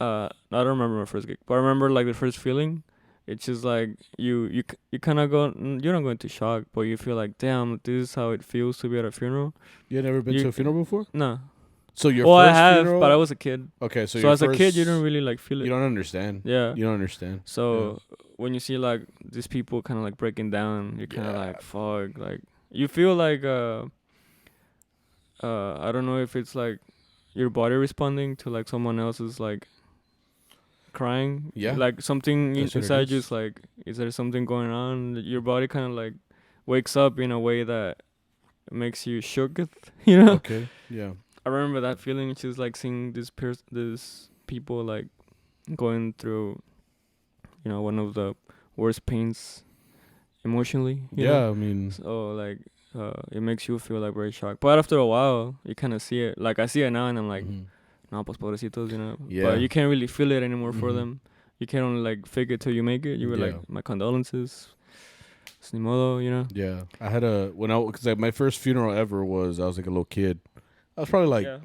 I don't remember my first gig, but I remember like the first feeling. It's just like you kind of go, you're not going into shock, but you feel like, damn, this is how it feels to be at a funeral. You had never been You- to a funeral before? No. So your Well, I first have, funeral? but I was a kid. Okay, so So your as a first, kid, you don't really like feel it. You don't understand. Yeah. You don't understand. So when you see like these people kind of like breaking down, you're kind of Yeah. like, fuck, like you feel like I don't know if it's like your body responding to like someone else's like crying. Yeah. Like something That's what it inside you is. is like, is there something going on? Your body kind of like wakes up in a way that makes you shook, you know? Okay. Yeah. I remember that feeling. It's just like seeing these people like going through, you know, one of the worst pains emotionally. you know? Yeah, I mean, So like, it makes you feel like very shocked. But after a while, you kind of see it. Like I see it now, and I'm like, mhm. no, pues pobrecitos, you know. Yeah. But you can't really feel it anymore for Mhm. them. you can't only like fake it till you make it. You were Yeah. like, my condolences. It's ni modo, you know. Yeah, I had because like my first funeral ever was I was like a little kid. I was probably like yeah.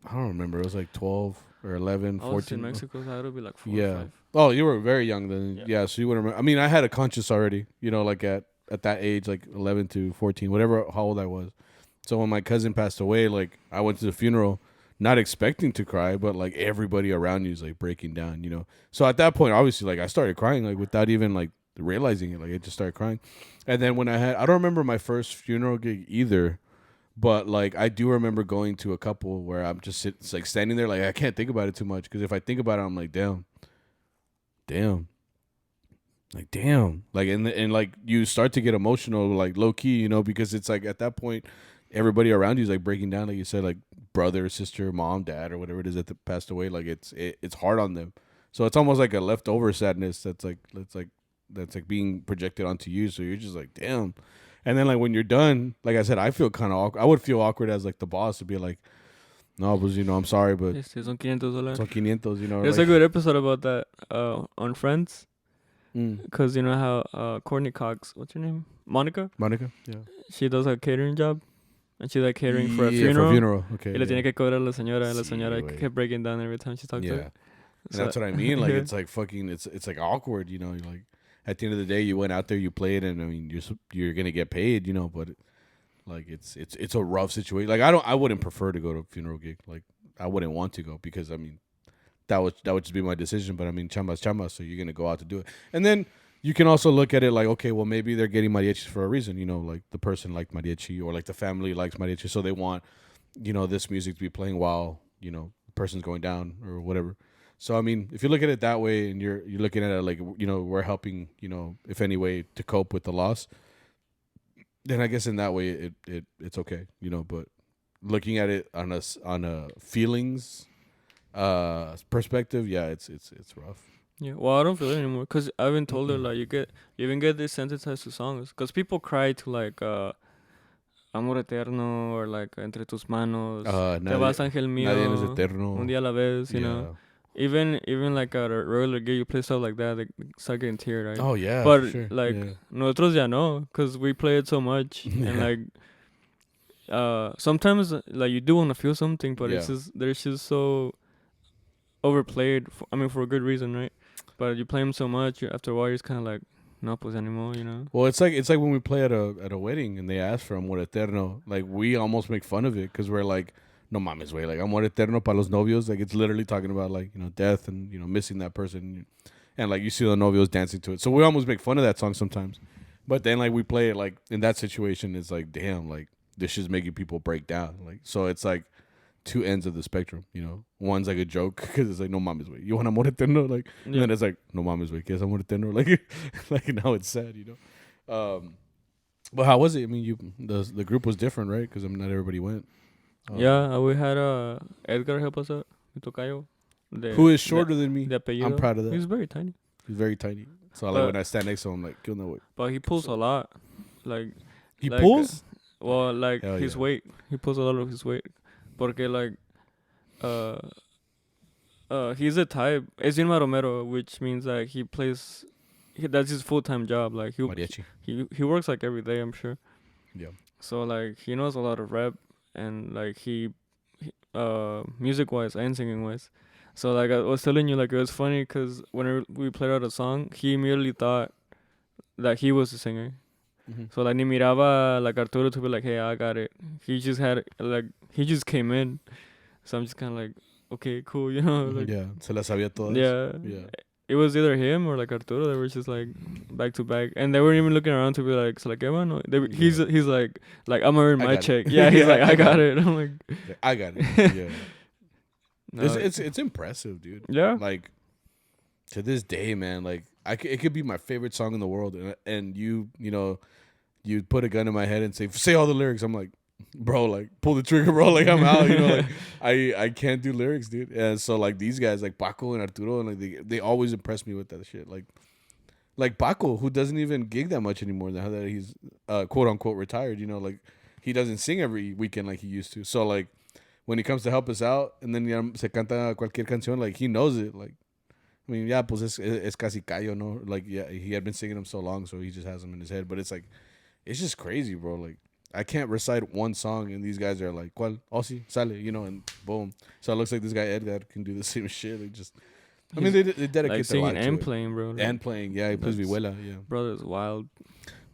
I don't remember. It was like 12 or 11, I was 14. in Mexico, so I had to be like 4 or Yeah. 5. Oh, you were very young then. Yeah. Yeah, so you wouldn't remember. I mean, I had a conscience already, you know, like at that age, like 11 to 14, whatever, how old I was. So when my cousin passed away, like I went to the funeral not expecting to cry, but like everybody around you is like breaking down, you know. So at that point, obviously, like I started crying, like without even like realizing it. Like I just started crying. And then when I don't remember my first funeral gig either. But like I do remember going to a couple where I'm just like standing there, like I can't think about it too much because if I think about it, I'm like, damn, like and like you start to get emotional, like low key, you know, because it's like at that point, everybody around you is like breaking down, like you said, like brother, sister, mom, dad, or whatever it is that passed away. Like it's hard on them, so it's almost like a leftover sadness that's being projected onto you. So you're just like, damn. And then like when you're done, like I said, I feel kind of awkward. I would feel awkward as like the boss to be like, no, but you know, I'm sorry, but Son $500. son 500, you know. There's like, a good episode about that on Friends. mm. Because you know how Courtney Cox, what's her name? Monica? Monica, yeah. She does a catering job. And she's like catering for a funeral. Okay. Y le tiene que cobrar a la señora. La Sí, señora güey. kept breaking down every time she talked to Yeah. her. And So, that's what I mean. Like it's like fucking. It's like awkward. You know. You're like at the end of the day, you went out there, you played, and I mean, you're gonna get paid. You know, but like it's a rough situation. Like I wouldn't prefer to go to a funeral gig. Like I wouldn't want to go because I mean, that would just be my decision. But I mean, chambas, so you're gonna go out to do it, and then you can also look at it like, okay, well maybe they're getting mariachis for a reason. You know, like the person liked mariachi or like the family likes mariachi, so they want, you know, this music to be playing while, you know, the person's going down or whatever. So I mean, if you look at it that way, and you're looking at it like, you know, we're helping, you know, if any way to cope with the loss, then I guess in that way it's okay, you know. But looking at it on a feelings perspective, yeah, it's rough. yeah, well, I don't feel it anymore. Because I've been told her, like, you even get desensitized to songs. Because people cry to, like, Amor Eterno or, like, Entre Tus Manos. Te vas, Ángel Mío. Nadie es eterno. Un día a la vez, you know. Even like at a regular gig, you play stuff like that, they start getting teared, right? Oh yeah, but for sure. like yeah. nosotros ya no, cause we play it so much, and like sometimes like you do want to feel something, but it's just they're just so overplayed. For a good reason, right? But you play them so much, after a while, you're just kind of like, no, pues anymore, you know. Well, it's like when we play at a wedding and they ask for Amor Eterno, like we almost make fun of it because we're like, no mames, way, like Amor Eterno para los novios, like it's literally talking about like, you know, death and, you know, missing that person, and like you see the novios dancing to it. So we almost make fun of that song sometimes, but then like we play it like in that situation, it's like, damn, like this is making people break down, like, so it's like two ends of the spectrum, you know. One's like a joke because it's like, no mames, way, you want Amor Eterno, like, and then it's like, no mames, way, ¿qué es Amor Eterno? Like like now it's sad, you know. But how was it? I mean, the group was different, right? Because I mean, not everybody went. Yeah, we had Edgar help us out, mi tocayo. Who is shorter than me. De apellido. I'm proud of that. He's very tiny. He's very tiny. So like when I stand next to him, I'm like, ¿qué onda, güey? But he pulls a lot. Like He like, pulls? Well, like Hell his yeah. weight. He pulls a lot of his weight. Porque like he's a type. Es bien maromero, which means like that's his full-time job. Like Mariachi. he works like every day, I'm sure. Yeah. So like he knows a lot of rap, and like he music wise and singing wise. So like I was telling you, like it was funny because when we played out a song, he immediately thought that he was the singer. Mm-hmm. So like ni miraba like Arturo to be like, hey, I got it. He just came in. So I'm just kind of like, okay, cool, you know. Like, yeah, se la sabía todas. yeah. It was either him or like Arturo. They were just like back to back, and they weren't even looking around to be like, "So like, no." He's like I'm earning my check. Yeah, he's like, I got it. I'm like, I got it. Yeah. No, it's impressive, dude. Yeah. Like to this day, man. Like it could be my favorite song in the world, and you know, you put a gun in my head and say all the lyrics. I'm like, bro, like pull the trigger, bro. Like I'm out. You know, like I can't do lyrics, dude. And so like these guys, like Paco and Arturo, and like they always impress me with that shit. Like Paco, who doesn't even gig that much anymore now that he's quote unquote retired. You know, like he doesn't sing every weekend like he used to. So like when he comes to help us out, and then se canta cualquier canción, like he knows it. Like I mean, yeah, pues es casi callo, no? Like, yeah, he had been singing them so long, so he just has them in his head. But it's like, it's just crazy, bro. Like, I can't recite one song, and these guys are like, ¿cuál? Oh, sí, sale, you know, and boom. So it looks like this guy Edgar can do the same shit. Like, just, I mean, they dedicate like their life singing to and it. playing, bro. Like, And playing, yeah, he plays that's- vihuela, yeah. bro, that's wild.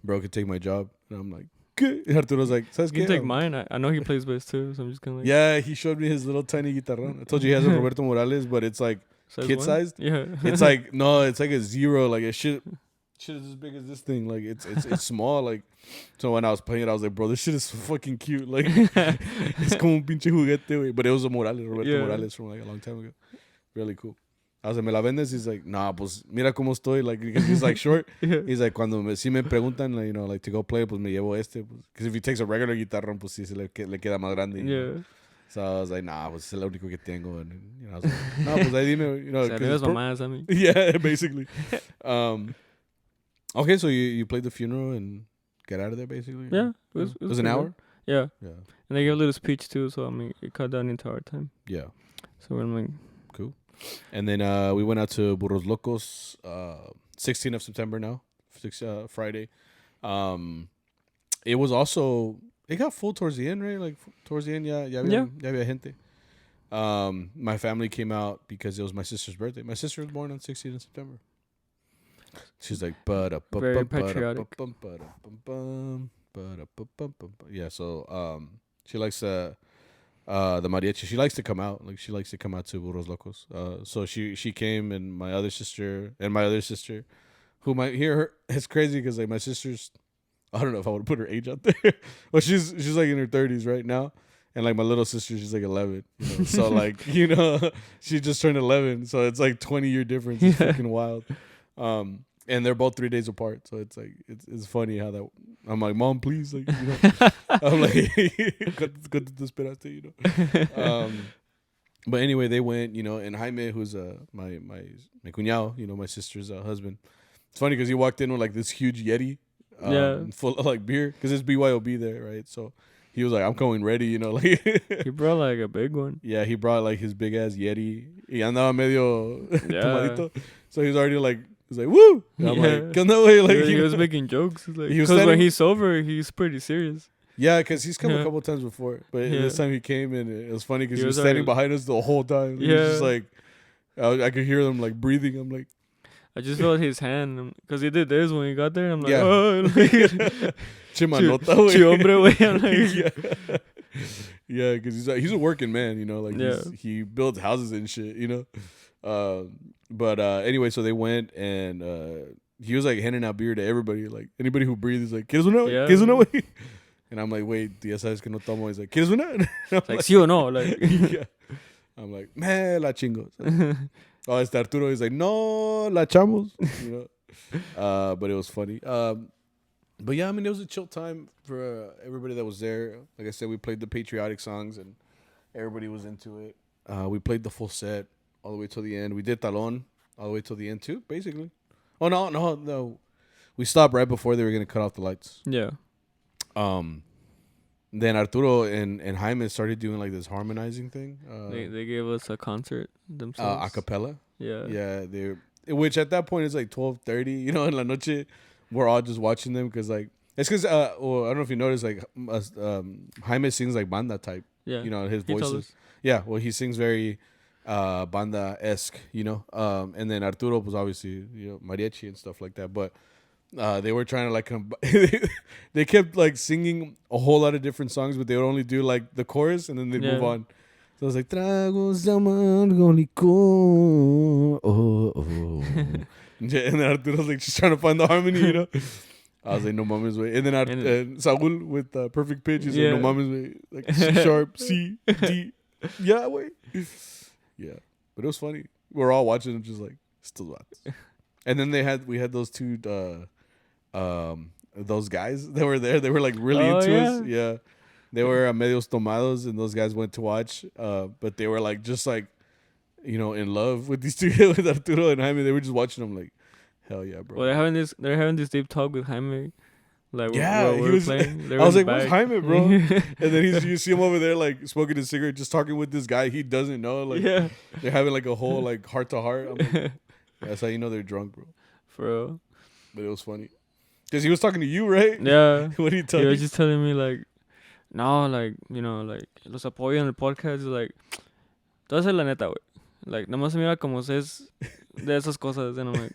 Bro could take my job, and I'm like, ¿qué? And Arturo's like, ¿sabes You qué? can take mine. I know he plays bass too, so I'm just kind of like, Yeah, he showed me his little tiny guitarrón. I told you he has a Roberto Morales, but it's like size kid one? sized. Yeah. It's like no, it's like a zero. Like it shit is as big as this thing. Like it's small. Like so when I was playing it, I was like, bro, this shit is fucking cute. Like it's como un pinche juguete, güey. But it was a Morales, Roberto Morales from like a long time ago. Really cool. I was like, ¿me la vendes? He's like, nah, pues mira cómo estoy. Like because he's like short. Yeah. He's like, si me preguntan, like, you know, like to go play, pues me llevo este. Because if he takes a regular guitarrón, pues sí se le queda más grande. You know? Yeah. So I was like, nah, pues es el único que tengo. And you know, I was like, no, pues ahí dime, you know. O sea, no es mamá, Sammy. Yeah, basically. Okay, so you played the funeral and get out of there, basically? Yeah. It was an pretty hour? good. Yeah. Yeah. And they gave a little speech too, so I mean, it cut down into our time. Yeah. So I'm like, Cool. And then we went out to Burros Locos, 16th of September now, Friday. It was also, it got full towards the end, right? Like towards the end, ya había gente. My family came out because it was my sister's birthday. My sister was born on 16th of September. She's like, very patriotic. Yeah, so she likes the mariachi. She likes to come out. Like she likes to come out to Burros Locos. So she came, and my other sister, who might hear her. It's crazy because like my sister's, I don't know if I would put her age out there, but she's like in her 30s right now. And like my little sister, she's like 11. You know? So like, you know, she just turned 11. So it's like 20-year difference. It's freaking wild. And they're both 3 days apart. So it's like, it's funny how that, I'm like, Mom, please. Like, you know, I'm like, ¿cuánto te esperaste, you know? But anyway, they went, you know, and Jaime, who's my cuñado, you know, my sister's husband. It's funny because he walked in with like this huge Yeti full of like beer because it's BYOB there, right? So he was like, I'm going ready, you know, like he brought like a big one. Yeah, he brought like his big ass Yeti. Y andaba medio tomadito. So he was already like, he's like, woo! And I'm like, ¿qué onda, güey? Like, he was making jokes. Like, he was because when he's sober, he's pretty serious. Yeah, because he's come a couple times before. But this time he came, and it was funny because he was standing behind us the whole time. He was just like, I could hear them like breathing. I'm like, I just felt his hand because he did this when he got there. I'm like, Yeah. oh, like, Chimanota, güey. hombre, güey. I'm like, Yeah, because he's a working man, you know, like Yeah. he builds houses and shit, you know. But anyway, so they went and he was like handing out beer to everybody, like anybody who breathes, like, ¿Quieres una? Yeah. ¿Quieres una, güey? And I'm like, wait, ya sabes que no tomo. He's like, ¿Quieres una? And I'm like, sí o no? Like, yeah. I'm like, me la chingo. Oh, it's Arturo. He's like, no, la echamos. You know? But it was funny. But yeah, I mean, it was a chill time for everybody that was there. Like I said, we played the patriotic songs and everybody was into it. We played the full set all the way till the end. We did talon all the way till the end too, basically. Oh, no. We stopped right before they were going to cut off the lights. yeah. Then Arturo and Jaime started doing like this harmonizing thing. They gave us a concert themselves. Acapella. Yeah. Yeah, which at that point is like 12:30. You know, in la noche, we're all just watching them because like it's because well, I don't know if you noticed like Jaime sings like banda type. Yeah. You know, his He told voices. us. Yeah, well, he sings very banda-esque. You know, and then Arturo was obviously mariachi and stuff like that, but. They were trying to like they kept like singing a whole lot of different songs, but they would only do like the chorus and then they'd move on. So I was like, Tragos de amargo licor. And then Arturo's like just trying to find the harmony, you know. I was like, no mames, way. And then Saul with perfect pitch, he's like, no mames, way. Like C sharp, C, D. Yeah, way. Yeah, but it was funny. We were all watching it, just like still watch. And then we had those two those guys that were there. They were like really into us. Yeah, they were medios tomados, and those guys went to watch. But they were like just like in love with these two with Arturo and Jaime. They were just watching them like, hell yeah, bro. Well, they're having this deep talk with Jaime. Like, yeah, he was playing. I was like, where's Jaime, bro? And then you see him over there like smoking a cigarette, just talking with this guy he doesn't know. Like, they're having like a whole like heart to heart. I'm like, That's how you know they're drunk, bro. For real. But it was funny. Because he was talking to you, right? Yeah. What did he tell He you? was just telling me, like, no, like, you know, like, los apoyo en el podcast. Is like, te voy a hacer la neta, güey. Like, nomás se mira como es de esas cosas. And I'm like,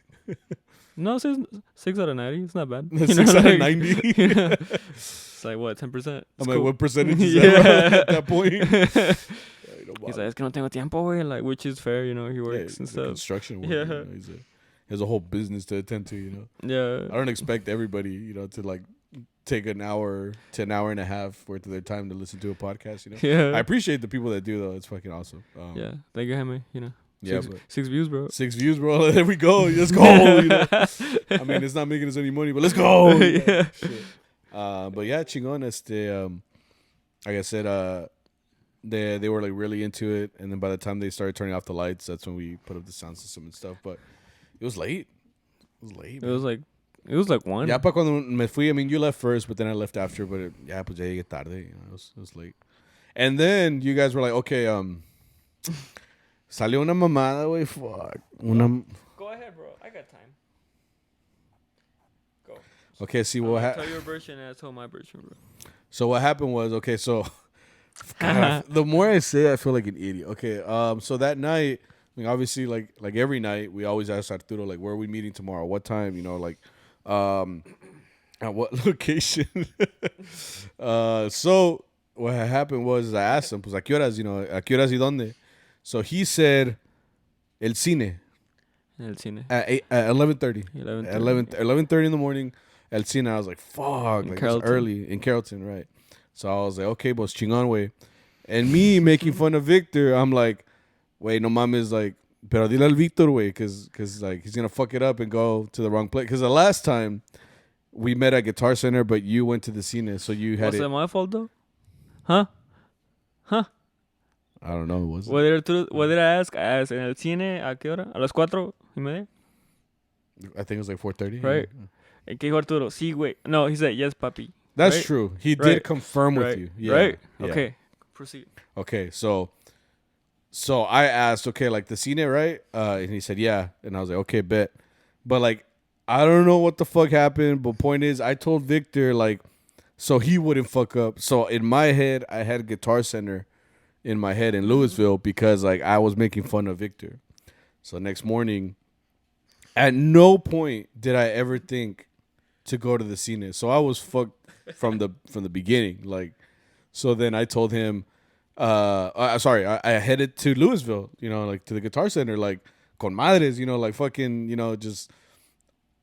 no, 6 out of 90. It's not bad. 6 out of 90? You know? It's like, what, 10%? I'm like, what percentage is that at that point? He's like, es que no tengo tiempo, güey. Like, which is fair, you know, he works and stuff. Construction work. Yeah. You know, he has a whole business to attend to, you know. Yeah. I don't expect everybody, you know, to like take an hour to an hour and a half worth of their time to listen to a podcast, you know. Yeah. I appreciate the people that do, though. It's fucking awesome. Yeah. Thank you, Jaime, you know. Yeah, 6 views, bro. 6 views, bro. There we go. Let's go. You know? I mean, it's not making us any money, but let's go. You know? Yeah. Shit. But yeah, chingon. Like I said, they were like really into it, and then by the time they started turning off the lights, that's when we put up the sound system and stuff. But it was late. It was like 1. Ya pa cuando me fui, I mean, you left first, but then I left after. But ya pues ya llegué tarde. You know, it was late. And then you guys were like, okay, salió una mamada, güey. Fuck. Go ahead, bro. I got time. Go. Okay, see what happened. Tell your version and I tell my version, bro. So what happened was, okay, so God, the more I say, I feel like an idiot. Okay, so that night, I mean, obviously, like every night, we always ask Arturo, like, where are we meeting tomorrow? What time? You know, like, at what location? So what happened was, I asked him, pues, ¿a qué horas? You know, ¿a qué horas y dónde? So he said, el cine. El cine. At 11:30. 11:30 in the morning. El cine. I was like, fuck. Like, it's early. In Carrollton, right. So I was like, okay, pues chingón, way. And me making fun of Victor, I'm like, wait, no mames, like, pero dile al Victor, way, because like, he's going to fuck it up and go to the wrong place. Because the last time we met at Guitar Center, but you went to the cine, so you had Was it my fault, though? Huh? I don't know. Was it? What did I ask? I asked, ¿en el cine a qué hora? ¿A las 4:30? I think it was like 4:30. Right. ¿En qué dijo Arturo? Sí, güey. No, he said, yes, papi. That's right? true. He did confirm with you. Yeah. Right? Yeah. Okay. Proceed. Okay, so I asked, okay, like the cine, right? And he said, yeah. And I was like, okay, bet. But like, I don't know what the fuck happened. But point is, I told Victor, like, so he wouldn't fuck up. So in my head, I had Guitar Center in my head in Louisville because like I was making fun of Victor. So next morning, at no point did I ever think to go to the cine. So I was fucked from the beginning. Like, so then I told him, I headed to Louisville, you know, like to the Guitar Center, like con madres, you know, like fucking, you know, just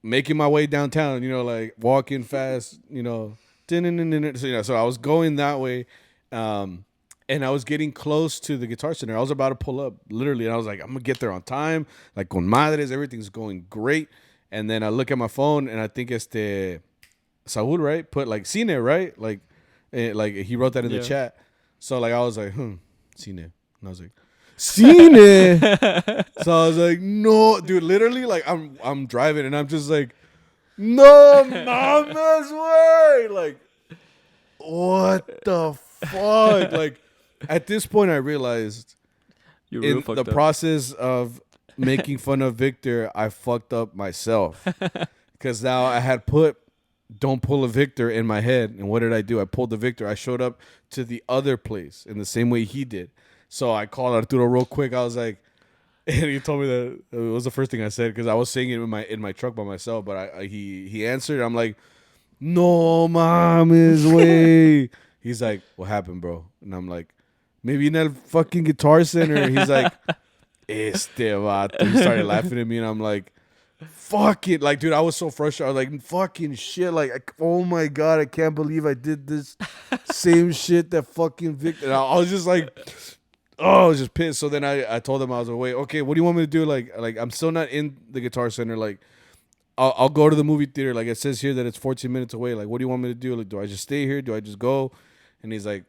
making my way downtown, you know, like walking fast, you know, so, you know, so I was going that way, and I was getting close to the Guitar Center. I was about to pull up, literally, and I was like, I'm gonna get there on time, like con madres, everything's going great. And then I look at my phone, and I think Saúl, right, put like cine, right, like he wrote that in the chat. So like I was like, cine, and I was like, cine. So I was like, no, dude, literally, like I'm driving, and I'm just like, no, mama's way, like, what the fuck, like. At this point, I realized in the process of making fun of Victor, I fucked up myself. Because now I had put "Don't pull a Victor" in my head. And what did I do? I pulled the Victor. I showed up to the other place in the same way he did. So I called Arturo real quick. I was like, and he told me that it was the first thing I said because I was saying it in my truck by myself. But he answered. I'm like, no, mames, way. He's like, what happened, bro? And I'm like, maybe in that fucking Guitar Center. He's like, vato. He started laughing at me, and I'm like, fuck it. Like, dude, I was so frustrated. I was like, fucking shit. Like, oh my God, I can't believe I did this same shit that fucking Victor. And I was just like, oh, I was just pissed. So then I told him, I was like, wait, okay, what do you want me to do? Like I'm still not in the Guitar Center. Like, I'll go to the movie theater. Like, it says here that it's 14 minutes away. Like, what do you want me to do? Like, do I just stay here? Do I just go? And he's like,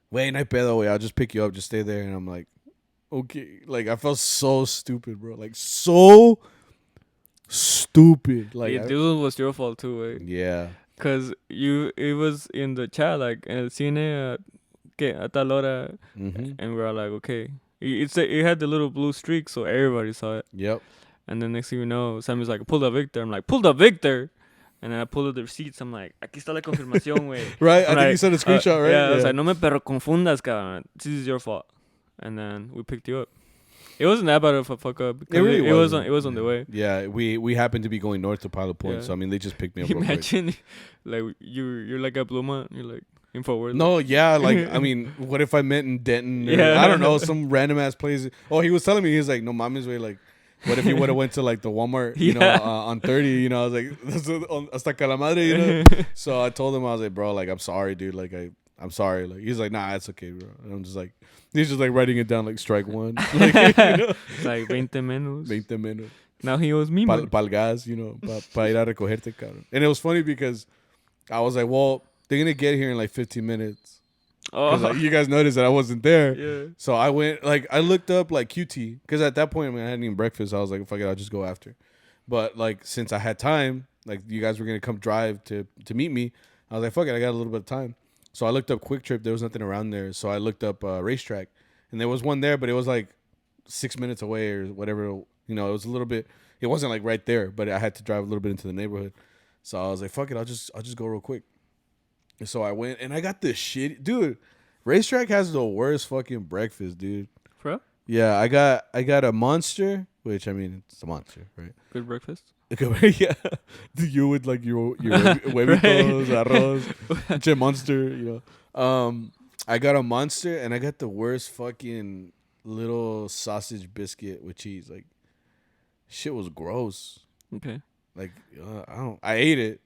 wait, no pedo, way. I'll just pick you up. Just stay there. And I'm like, okay. Like, I felt so stupid, bro. Like, so stupid. Like, this was your fault too, right? Yeah. Cause it was in the chat, like, en el cine, a tal hora, and we're all like, okay. It had the little blue streak, so everybody saw it. Yep. And then next thing you know, Sammy's like, pull the Victor. I'm like, pull the Victor. And then I pulled up the receipts. I'm like, aquí está la confirmación, güey. Right? I I'm think like, you sent a screenshot, right? Yeah, I was like, no me perro confundas, cabrón. This is your fault. And then we picked you up. It wasn't that bad of a fuck up. Because really wasn't. It was on the way. Yeah, we happened to be going north to Pilot Point, Yeah. so I mean, they just picked me up real quick. Imagine, like, you're like a Bluma. You're like, in forward. No, yeah, like, I mean, what if I met in Denton? Or, Yeah. I don't know, some random ass place. Oh, he was telling me, he was like, no mames, way, like, what if you would have went to, like, the Walmart, you know, on 30, you know? I was like, hasta calamadre, you know? So I told him, I was like, bro, like, I'm sorry, dude. Like, I'm sorry. Like, he's like, nah, it's okay, bro. And I'm just like, he's just, like, writing it down, like, strike one. Like, you know? It's like 20 menos. 20 menos. Now he owes me money. Pal gas, you know, pa ir a recogerte, cabrón. And it was funny because I was like, well, they're going to get here in, like, 15 minutes. Because like, you guys noticed that I wasn't there. Yeah. So I went, like, I looked up, like, QT. Because at that point, I mean, I hadn't eaten breakfast. I was like, fuck it, I'll just go after. But, like, since I had time, like, you guys were going to come drive to meet me, I was like, fuck it, I got a little bit of time. So I looked up Quick Trip. There was nothing around there. So I looked up Racetrack. And there was one there, but it was, like, 6 minutes away or whatever. You know, it was a little bit, it wasn't, like, right there. But I had to drive a little bit into the neighborhood. So I was like, fuck it, I'll just go real quick. And so I went, and I got this shit. Dude, Racetrack has the worst fucking breakfast, dude. For real? Yeah, I got a Monster, which, I mean, it's a Monster, right? Good breakfast. Yeah. You with, like, your huevitos, arroz, che Monster, you know. I got a Monster, and I got the worst fucking little sausage biscuit with cheese. Like, shit was gross. Okay. Like, I ate it.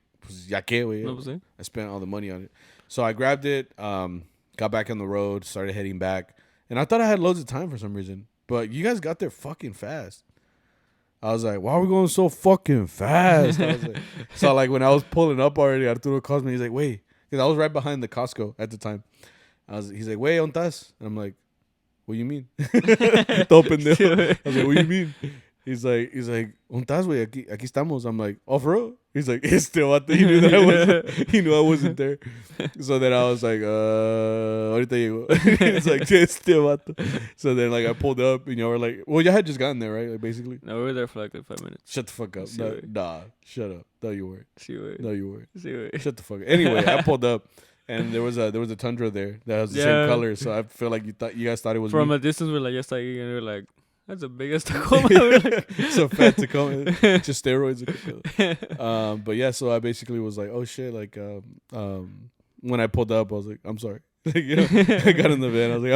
Ya que, güey. What was it? I spent all the money on it. So I grabbed it, got back on the road, started heading back. And I thought I had loads of time for some reason. But you guys got there fucking fast. I was like, why are we going so fucking fast? I was like, so, like, when I was pulling up already, Arturo calls me. He's like, wait. Because I was right behind the Costco at the time. He's like, wait, ¿dónde estás? And I'm like, what do you mean? Todo pendejo. I was like, what do you mean? He's like, ¿dónde estás, güey? Aquí estamos. I'm like, oh, for real? He's like, vato. He knew that he knew I wasn't there. So then I was like, ahorita llego. It's like, vato. So then, like, I pulled up, and y'all were like, well, y'all had just gotten there, right? Like, basically. No, we were there for like 5 minutes. Shut the fuck up. Nah, shut up. No, you weren't. Sí, güey. No, you weren't. Sí, güey. Shut the fuck up. Anyway, I pulled up, and there was a Tundra there that was the same color. So I feel like you guys thought it was From me. a distance, we're like, yes, like, and we're like, that's the biggest Tacoma. We're like, So fat Tacoma, just steroids. But yeah, so I basically was like, oh shit, like when I pulled up, I was like, I'm sorry. You know, I got in the van. I was like,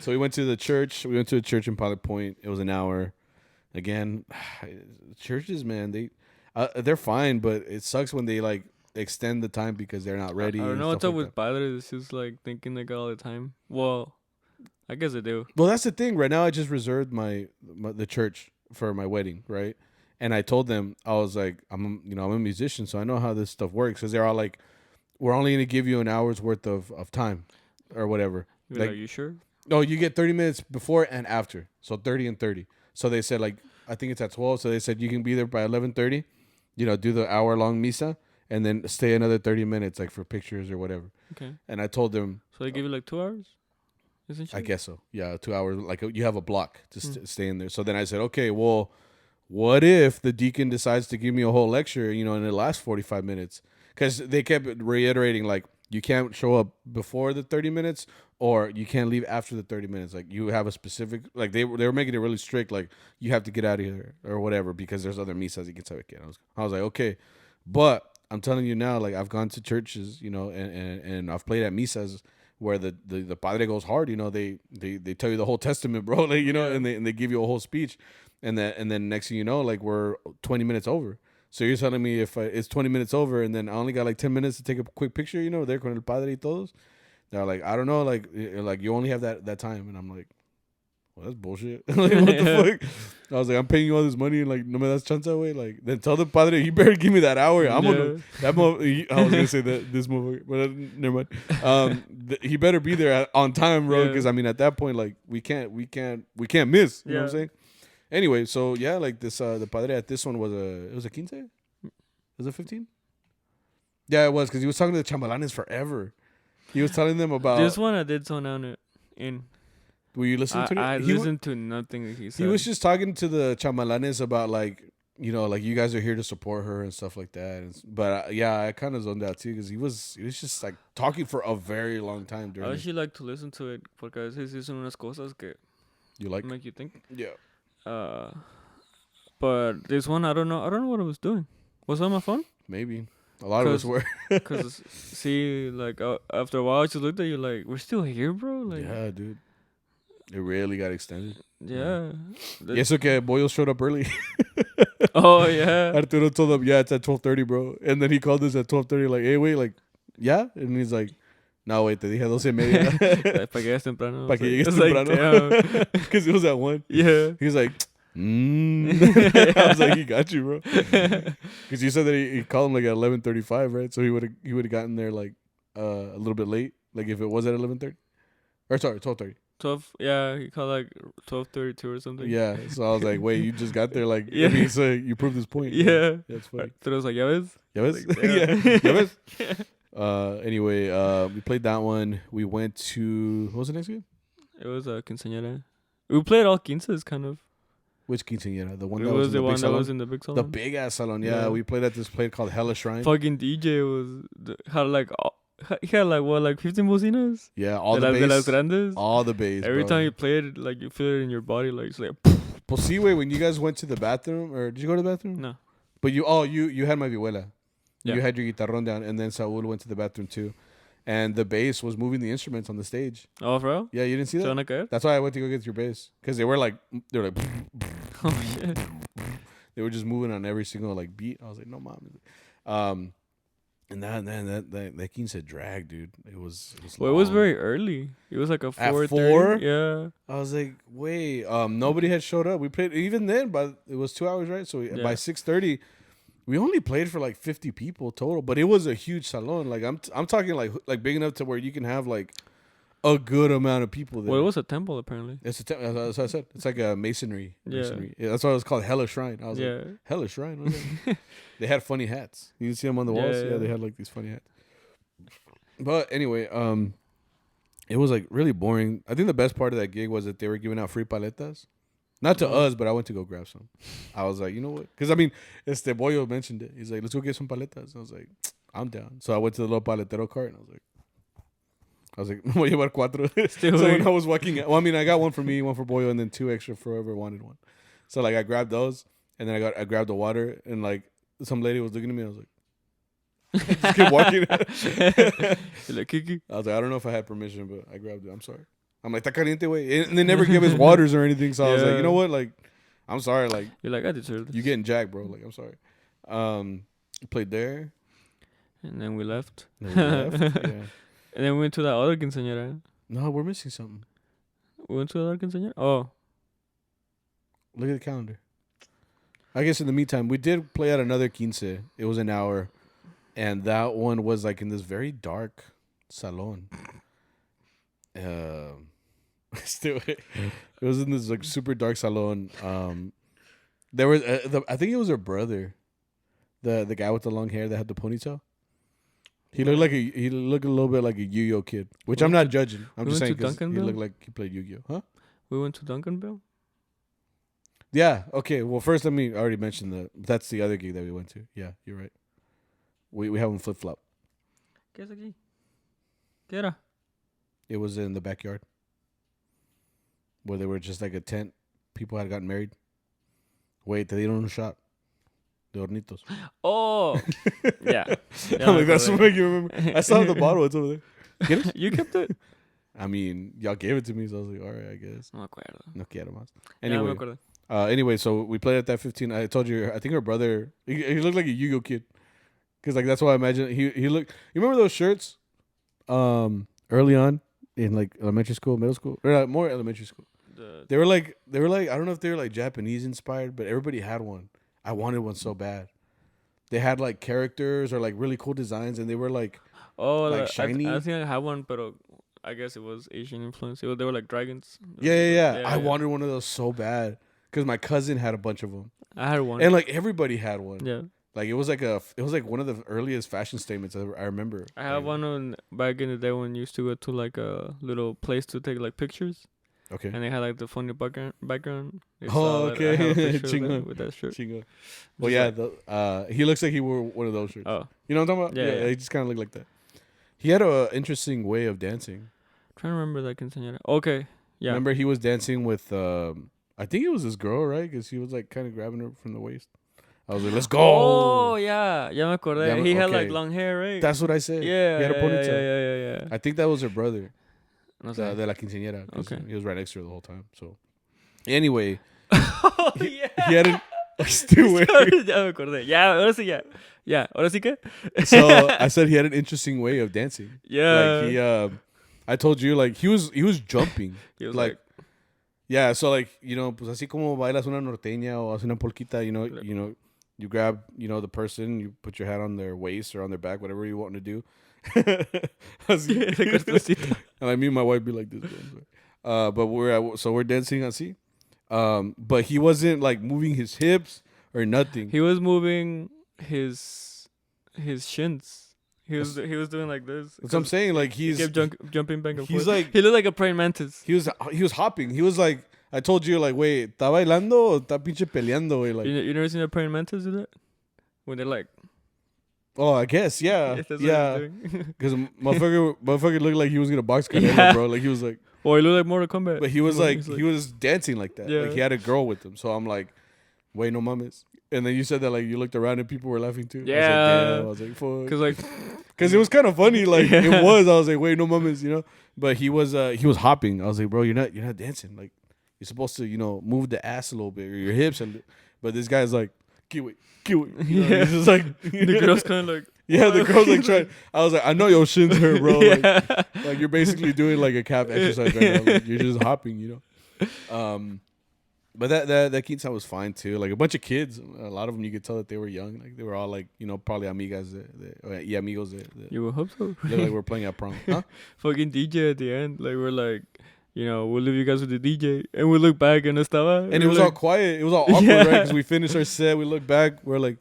so we went to the church. We went to a church in Pilot Point. It was an hour. Again, churches, man, they're fine, but it sucks when they like extend the time because they're not ready. I don't know what's up with that. padres. It's just like thinking they got all the time. Well, I guess they do. Well, that's the thing. Right now, I just reserved the church for my wedding, right? And I told them, I was like, I'm a musician, so I know how this stuff works. Because they're all like, we're only going to give you an hour's worth of time or whatever. You're like, you sure? No, you get 30 minutes before and after. So 30 and 30. So they said, like, I think it's at 12. So they said you can be there by 11:30, do the hour-long misa, and then stay another 30 minutes, like, for pictures or whatever. Okay. And I told them. So they give you like 2 hours? I guess so. Yeah, 2 hours. Like, you have a block to stay in there. So then I said, okay, well, what if the deacon decides to give me a whole lecture, and it lasts 45 minutes? Because they kept reiterating, like, you can't show up before the 30 minutes or you can't leave after the 30 minutes. Like, you have a specific, like, they were making it really strict. Like, you have to get out of here or whatever because there's other misas you can say again. I was like, okay. But I'm telling you now, like, I've gone to churches, and I've played at misas where the padre goes hard, they tell you the whole testament, bro, like, and they give you a whole speech, and then next thing you know, like, we're 20 minutes over. So you're telling me if it's 20 minutes over and then I only got like 10 minutes to take a quick picture, there con el padre y todos, they're like, I don't know, like you only have that time, and I'm like, well, that's bullshit. Like, what the fuck? I was like, I'm paying you all this money and like no me das chance away. Like, then tell the padre he better give me that hour. I'm gonna I was gonna say that this motherfucker, but never mind. He better be there on time, bro. Because I mean, at that point, like we can't miss. You know what I'm saying? Anyway, so yeah, like this, the padre at this one was a 15? Was it 15? Yeah, it was, because he was talking to the chambelanes forever. He was telling them about this one. I did so now in. Were you listening to it? I listened to nothing that he said. He was just talking to the chamalanes about like, you know, like you guys are here to support her and stuff like that. But yeah, I kind of zoned out too because he was just like talking for a very long time. I actually like to listen to it porque a veces dicen unas cosas que You like? make you think. Yeah. But this one, I don't know what I was doing. Was it on my phone? Maybe. A lot of us were. Because, see, like, after a while, I just looked at you like, we're still here, bro? Like, Yeah, dude. It really got extended. Yeah. Yes, okay. Boyle showed up early. Oh, yeah. Arturo told him, yeah, it's at 12:30, bro. And then he called us at 12:30, like, hey, wait, like, yeah? And he's like, no, wait, te dije 12:30. Para que llegues temprano. Para que llegues temprano. Because it was at 1. Yeah. He was like, I was like, he got you, bro. Because you said that he called him like at 11:35, right? So he would have gotten there like a little bit late, like if it was at 11:30, or sorry, 12:30. 12. Yeah, he called like 12:32 or something. Yeah. So I was like, wait, you just got there, like, Yeah. I mean, so you proved this point. Yeah. That's funny. So it was like, ya ves? Ya ves? Like, Yeah. Ya ves? Anyway, we played that one. We went to, what was the next game? It was a quinceañera. We played all quinces, kind of. Which quinceañera? The one It that was the one that salon? was in the big salon. The big ass salon. Yeah, we played at this place called Hella Shrine. Fucking DJ had like he had like what, like 15 bocinas. Yeah, all de the bass. De las grandes. All the bass. Every bro. time you play it, like you feel it in your body, like it's like. Well, see, wait, when you guys went to the bathroom, or did you go to the bathroom? No. But you had my vihuela. Yeah. You had your guitarrón down, and then Saul went to the bathroom too. And the bass was moving the instruments on the stage. Oh, bro? Yeah, you didn't see ¿Se that? van a caer? That's why I went to go get your bass. Because they were like, Oh, shit. they were just moving on every single like beat. I was like, no, mom. And that quince drag, dude. It was Well, it was very early. It was like a 4:30. At 4? Yeah. I was like, wait, nobody had showed up. We played even then, but it was 2 hours, right? So by 6:30, we only played for like 50 people total. But it was a huge salon. Like I'm talking like big enough to where you can have like a good amount of people there. Well, it was a temple apparently. It's that's what I said. It's like a masonry. Yeah. Yeah, that's why it was called Hella Shrine. I was Yeah. like, Hella Shrine? What is that? They had funny hats. You can see them on the walls. Yeah, they had like these funny hats. But anyway, it was like really boring. I think the best part of that gig was that they were giving out free paletas. Not to us, but I went to go grab some. I was like, you know what? Because I mean, Boyo mentioned it. He's like, let's go get some paletas. I was like, I'm down. So I went to the little paletero cart and I was like, voy a llevar 4. So when I was walking, I got one for me, one for Boyo, and then 2 extra for whoever wanted one. So like I grabbed those, and then I grabbed the water, and like some lady was looking at me. I was like, just keep walking. Like, Kiki. I was like, I don't know if I had permission, but I grabbed it. I'm sorry. I'm like, está caliente, way. And they never give us waters or anything. So I was like, you know what? Like, I'm sorry. Like, you're like, I deserve this. You getting jacked, bro. Like, I'm sorry. Played there. And then we left. Yeah. And then we went to that other quinceañera. No, we're missing something. We went to the other quinceañera? Oh. Look at the calendar. I guess in the meantime, we did play at another quince. It was an hour. And that one was like in this very dark salon. Still, it was in this like super dark salon. There was, I think it was her brother, the guy with the long hair that had the ponytail. He looked a little bit like a Yu-Gi-Oh kid, which I'm not judging. I'm just saying because he looked like he played Yu-Gi-Oh. Huh? We went to Duncanville. Yeah. Okay. Well, first I already mentioned that's the other gig that we went to. Yeah, you're right. We have them flip flop. ¿Qué es aquí? ¿Qué era? It was in the backyard where they were just like a tent. People had gotten married. Wait, they dieron un shot. De hornitos. Oh, yeah. I'm like, that's what you remember. I saw the bottle. It's over there. Get it? You kept it? I mean, y'all gave it to me, so I was like, all right, I guess. No me acuerdo. No quiero más. Yeah, me Anyway, acuerdo. anyway, so we played at that 15. I told you, I think her brother, he looked like a Yu-Gi-Oh kid. Because like that's why I imagine he looked. You remember those shirts? Early on in like elementary school, middle school, or more elementary school. They were like I don't know if they were like Japanese inspired, but everybody had one. I wanted one so bad. They had like characters or like really cool designs, and they were like like shiny. I think I had one, but I guess it was Asian influence. They were like dragons. Yeah. I wanted one of those so bad because my cousin had a bunch of them. I had one, and like everybody had one. Yeah. Like it was like one of the earliest fashion statements I remember. I had one back in the day when you used to go to like a little place to take like pictures. Okay. and they had like the funny background. They Oh, saw that I have a okay. picture of that Chingo. with that shirt. Chingo. Just Well, yeah. like- He looks like he wore one of those shirts. Oh, You know what I'm talking about? Yeah, yeah. He just kind of looked like that. He had a interesting way of dancing. trying to remember that quinceañera. Okay, yeah. Remember, he was dancing with, I think it was this girl, right? Because he was like kind of grabbing her from the waist. I was like, let's go. Oh yeah, ya me acordé. Ya me- He had like okay. long hair, right? That's what I said. yeah, He had a yeah, ponytail. yeah. I think that was her brother, No sé. de la quinceañera. 'Cause Okay. He was right next to her the whole time. So, anyway, Oh he, yeah. he had an. Still wait. Ya me acordé. Ya, ahora sí ya. Ya, ahora sí que. So I said he had an interesting way of dancing. Yeah. Like he, I told you, like he was jumping. He was like, yeah. So like, you know, pues así como bailas una norteña o haces una polquita, you know, you grab, you know, the person, you put your hand on their waist or on their back, whatever you want to do. Así. And like me and my wife be like this. But we're dancing así. But he wasn't like moving his hips or nothing. He was moving his shins. He was doing like this. That's what I'm saying. Like He kept jumping back and he's forth. like- He looked like a praying mantis. he was hopping. He was like, I told you, like, wait, ¿está bailando o está pinche peleando? Güey? Like, You never seen a praying mantis do that? When they're like, oh, I guess, yeah, that's what yeah. he's doing. Because motherfucker looked like he was gonna box Canelo, Yeah. bro. Like he was like, Or he looked like Mortal Kombat. but he was When like, he's he was dancing like that. Yeah. Like he had a girl with him. So I'm like, wait, no mames. And then you said that like you looked around and people were laughing too. Yeah. I was like, fuck. Cause like, Because it was kind of funny. Like Yeah. it was. I was like, wait, no mames, you know. But he was hopping. I was like, bro, you're not dancing. Like you're supposed to, you know, move the ass a little bit or your hips. But this guy's like, kiwi. You know, Yeah. he's just like the girl's kind of like, yeah, the girl's like trying. I was like, I know your shins hurt, bro. Like, yeah. like you're basically doing like a calf exercise right now. Like, you're just hopping, you know. But that quinceañera was fine too. Like a bunch of kids, a lot of them you could tell that they were young. Like they were all like, you know, probably amigas, y amigos. You would hope so. Looked like we're playing at prom. Huh? Fucking DJ at the end. Like we're like, you know, we'll leave you guys with the DJ, and we look back and estaba. And it we're was like, all quiet. It was all awkward, Yeah. right? Because we finished our set. We look back. We're like,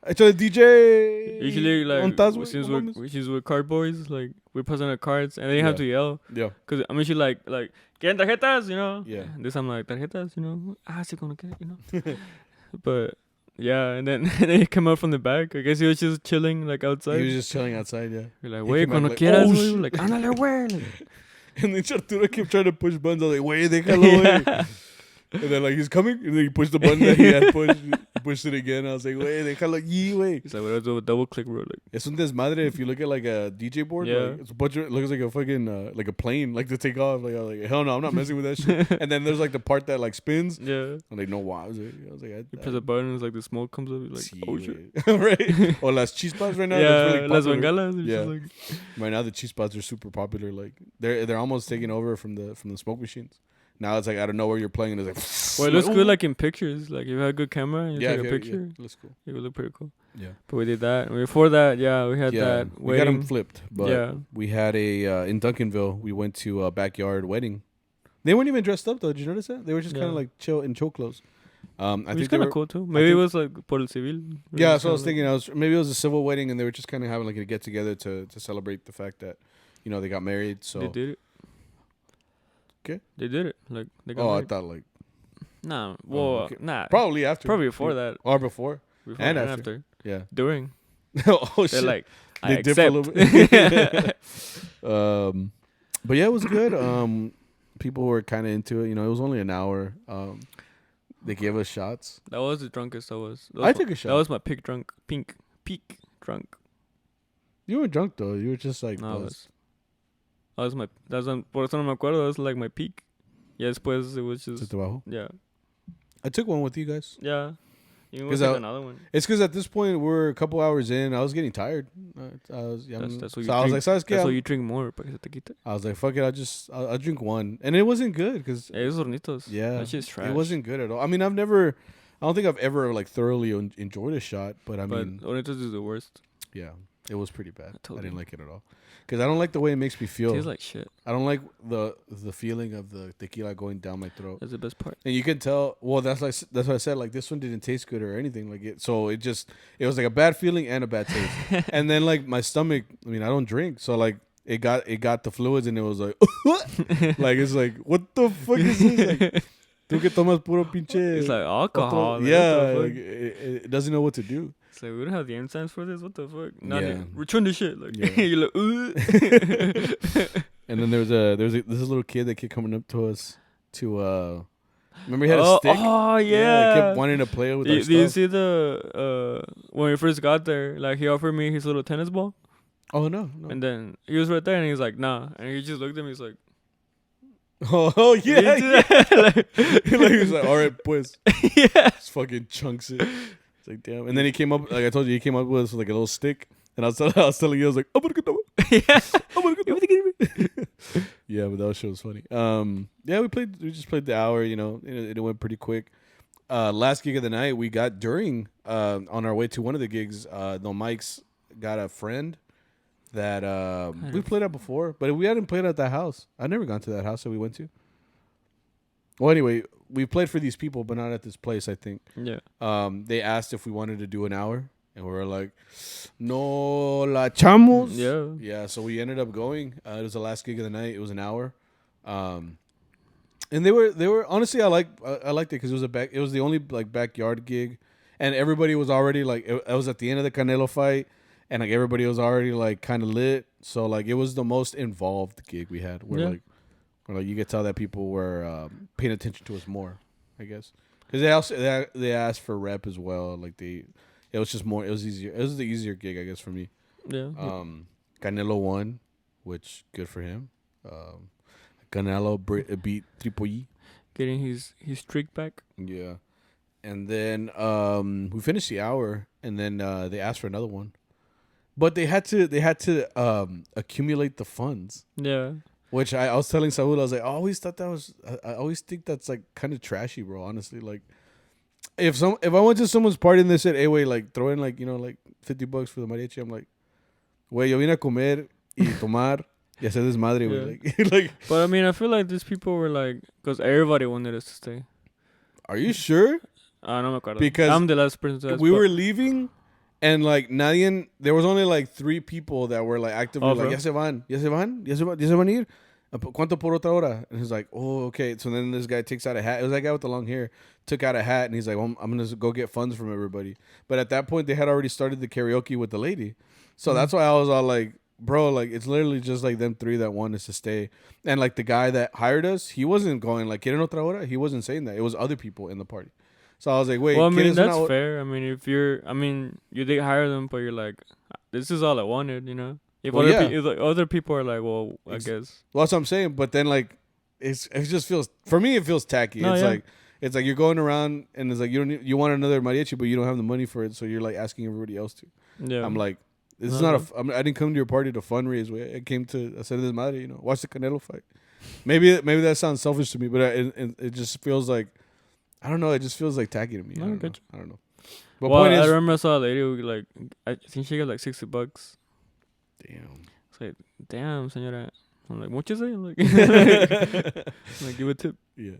I told the DJ. Usually, like, "¿Ontas, güey? since No mames." we're card boys, like, we're passing our cards, and they have Yeah. to yell. Yeah. Because, I mean, she like, ¿quieren tarjetas? You know? Yeah. This I'm like, tarjetas, you know? Sí, cuando quiera, you know? But, yeah, and then he came out from the back. I guess he was just chilling, like, outside. He was just chilling outside, yeah. We're like, he wait, came out cuando like, quieras, "Oh, güey." shit. Like, ándale, güey. Like, And then Arturo kept trying to push buttons. I was like, wait, déjalo, güey. yeah. And then like he's coming, and then he pushed the button that he had pushed. He pushed it again. I was like, wait, déjalo allí, güey. He's like, well, do a double click, bro. Like, Es un desmadre if you look at like a DJ board. Yeah. Like, it's a bunch of, it looks like a fucking like a plane, like to take off. Like I was like, hell no, I'm not messing with that shit. And then there's like the part that like spins. yeah. I'm like, no, why? I was like, You press a button, it's like the smoke comes up. You're like, sí, oh, shit. güey. Right? Or las chispas right now. Yeah, that's really las popular. bengalas. It's Yeah. just like, Right now the chispas are super popular. Like they're almost taking over from the smoke machines. Now it's like out of nowhere you're playing and it's like. well, it looks ooh. good like in pictures. Like if you have a good camera and you take a yeah, picture, yeah, looks cool. it would look pretty cool. Yeah. But we did that. And before that, yeah, we had that we got them wedding. flipped. But Yeah. we had a in Duncanville. We went to a backyard wedding. They weren't even dressed up though. Did you notice that? They were just kind Yeah. of like chill in show clothes. I Which think is they kind were. of cool too. Maybe it think- was like por el civil. Yeah, so I was thinking. Maybe it was a civil wedding, and they were just kind of having like a get together to celebrate the fact that, you know, they got married. So They did it. Okay. They did it. Like they got I married. thought like Nah. Well, okay. nah. probably after, Probably before that. or before. Before And and after. after. Yeah. During. Oh They're shit. like, I They dip a accept. little bit. But yeah, it was good. People were kind of into it. You know, it was only an hour. They gave us shots. That was the drunkest I was. I took a shot. That was my peak drunk. Peak drunk. You weren't drunk though. You were just like. No, buzzed. that was my. That's por eso no me acuerdo. That was like my peak. Yeah, después it was Se just. te bajó? Yeah. I took one with you guys. Yeah. You 'Cause can I- take another one. It's because at this point we're a couple hours in. I was getting tired. I was, That's what you so I was drink. like, ¿sabes qué? That's why you drink more. Para que se te quite. I was like, fuck it. I'll drink one, and it wasn't good because Esos hornitos. yeah, That shit's trash. it wasn't good at all. I mean, I don't think I've ever like thoroughly enjoyed a shot, but I But mean, hornitos is the worst. yeah, it was pretty bad. told I didn't you. like it at all because I don't like the way it makes me feel. Tastes like shit. I don't like the feeling of the tequila going down my throat. That's the best part. And you can tell. Well, that's what I said. Like this one didn't taste good or anything. Like it, so it was like a bad feeling and a bad taste. And then like my stomach. I mean, I don't drink, so like it got the fluids and it was like, like it's like, what the fuck is this? Like, tú que tomas puro pinche. It's like alcohol. Like, yeah, what the fuck? like, it doesn't know what to do. It's like we don't have the enzymes for this. What the fuck? Yeah. Return the shit. Like Yeah. you're like, And then there's this little kid coming up to us to remember he had a stick. Oh He yeah. kept wanting to play with our Do you stuff. see the when we first got there? Like he offered me his little tennis ball, Oh no. and then he was right there, and he's like, "Nah," and he just looked at me. He's like, Oh yeah. "Did you do that?" Like, he was like, all right, pues. Yeah. Just fucking chunks it. It's like, damn. And then he came up, like I told you, he came up with us with like a little stick. And I was telling you, I was like, I'm gonna get that. Yeah. I'm gonna get that. Yeah, but that shit was funny. Yeah, we just played the hour, you know, it went pretty quick. Last gig of the night we got during on our way to one of the gigs, no Mike's got a friend that we played at before, but we hadn't played at that house. I've never gone to that house that we went to. Well, anyway, we played for these people, but not at this place, I think. Yeah. They asked if we wanted to do an hour, and we were like, no la chamos. Yeah. Yeah, so we ended up going. It was the last gig of the night. It was an hour. And they were honestly, I liked it because it was the only like backyard gig, and everybody was already like, it was at the end of the Canelo fight, and like everybody was already like kind of lit. So like it was the most involved gig we had, where like you could tell that people were paying attention to us more, I guess, because they asked for rep as well. Like it was just more. It was easier. It was the easier gig, I guess, for me. Yeah. Canelo won, which good for him. Canelo beat Triple E. Getting his streak back. Yeah. And then we finished the hour, and then they asked for another one. But they had to accumulate the funds. Yeah. Which I was telling Saul, I was like, I always think that's like kind of trashy, bro, honestly. Like if I went to someone's party and they said, hey, wait, like throw in like, you know, like $50 for the mariachi, I'm like, wait, yo vine a comer y tomar y hacer desmadre, güey. Yeah. Like, But I mean, I feel like these people were like, because everybody wanted us to stay. are you sure? No me acuerdo. Because I'm the last person to ask. we were leaving, and like nadie, there was only like 3 people that were like actively like, ya se van ir. ¿Cuánto por otra hora? And he's like, oh, okay. So then this guy takes out a hat. It was that guy with the long hair. Took out a hat, and he's like, well, I'm going to go get funds from everybody. But at that point, they had already started the karaoke with the lady. So that's why I was all like, bro, like, it's literally just like them 3 that want us to stay. And like the guy that hired us, he wasn't going like, ¿Quieren otra hora? He wasn't saying that. It was other people in the party. So I was like, wait. Well, I mean, that's fair. I mean, you did hire them, but you're like, this is all I wanted, you know? If other people are like, well, I guess. Well, that's what I'm saying. But then, like, it just feels, for me, it feels tacky. No, It's like you're going around and it's like you want another mariachi, but you don't have the money for it. So you're like asking everybody else to. Yeah. I'm like, this is not I didn't come to your party to fundraise. I came to hacer desmadre, you know, watch the Canelo fight. Maybe that sounds selfish to me, but it just feels like, I don't know. It just feels like tacky to me. I don't know. But well, point is, I remember I saw a lady who, like, I think she got like $60. damn. It's like, damn, señora. I'm like, what you say? Like, like, give a tip. Yeah.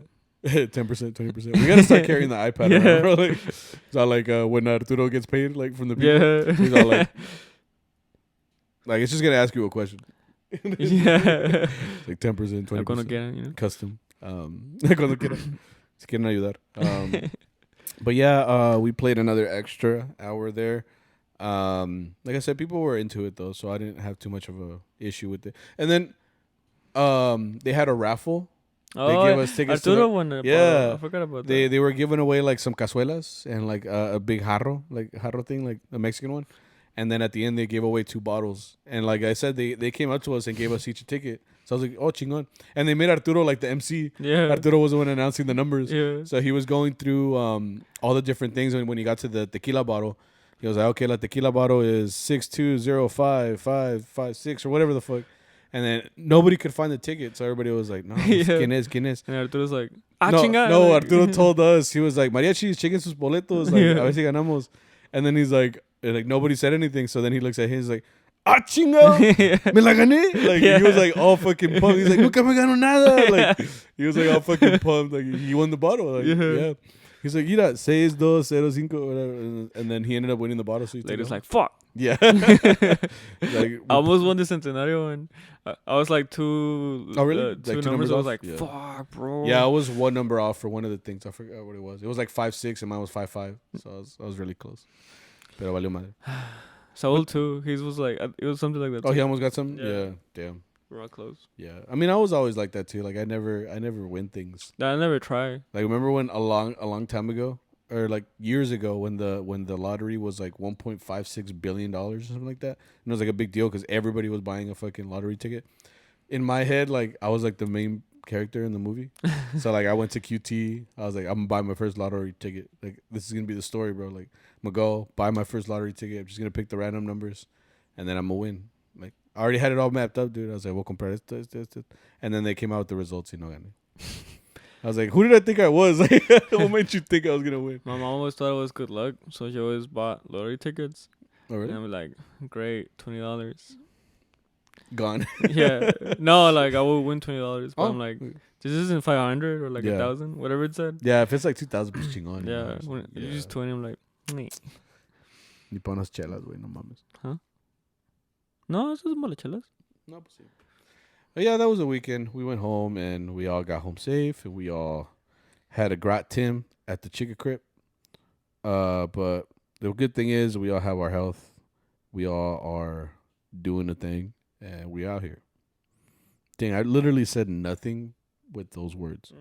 10%, 20%. We gotta start carrying the iPad around, bro. Like, it's not like when Arturo gets paid, like from the people. Yeah. He's all like it's just gonna ask you a question. Yeah. It's like 10%, 20%. Cuando quieran, you know. Custom. Cuando quieran. Si quieren ayudar. But yeah, we played another extra hour there. Like I said, people were into it though, so I didn't have too much of a issue with it. And then they had a raffle. Oh, they gave us tickets Arturo to won it. Yeah. I forgot about that. They were giving away like some cazuelas and like a big jarro thing, like a Mexican one. And then at the end they gave away 2 bottles. And like I said, they came up to us and gave us each a ticket. So I was like, oh, chingon. And they made Arturo like the MC. Yeah. Arturo was the one announcing the numbers. Yeah. So he was going through all the different things. And when he got to the tequila bottle, he was like, okay, la tequila bottle is 6205556 or whatever the fuck. And then nobody could find the ticket. So everybody was like, no, ¿quién es? And Arturo's like, No, Arturo told us. He was like, mariachis, chequen sus boletos. Like, a ver si ganamos. And then he's like nobody said anything. So then he looks at him. He's like, chinga, me la gané. Like, he was like all fucking pumped. He's like, nunca me gano nada. Like, he was like all fucking pumped. Like, he won the bottle. Like, yeah. He's like, mira, 6-2-0-5, whatever. And then he ended up winning the bottle. So Lady's like, fuck. Yeah. Like, I almost won the Centenario, and I was like two. Oh, really? Two Like two numbers. numbers I off? was like, Yeah. fuck, bro. Yeah, I was one number off for one of the things. I forgot what it was. It was like 5-6 and mine was 5-5. So I was really close. Pero valió madre. Saul too. His was like it was something like that. Oh, too. he almost got some? Yeah. Yeah. Damn. We're all close. Yeah. I mean, I was always like that too. Like I never win things. I never try. Like remember when a long time ago or like years ago when the lottery was like $1.56 billion or something like that. And it was like a big deal cuz everybody was buying a fucking lottery ticket. In my head, like I was like the main character in the movie. So like I went to QT. I was like, I'm gonna buy my first lottery ticket. Like this is gonna be the story, bro. Like I'm gonna go buy my first lottery ticket. I'm just gonna pick the random numbers, and then I'm gonna win. Like I already had it all mapped up, dude. I was like, we'll compare this. And then they came out with the results. I was like, who did I think I was? Like, what made you think I was gonna win? My mom always thought it was good luck, so she always bought lottery tickets. Oh really? And I'm like, great, $20. Gone. Yeah, no, like I will win $20, but Oh. I'm like, this isn't 500 or like Yeah. 1,000, whatever it said. Yeah, if it's like 2,000, pues chingón. Yeah, when you just 20, I'm like, "Meh." Ni pa unas chelas, güey, no mames. No, this is malechelas. No, pues sí. But yeah, that was a weekend. We went home and we all got home safe and we all had a grat Tim at the chicken crib. But the good thing is we all have our health. We all are doing the thing and we out here. Dang, I literally said nothing with those words.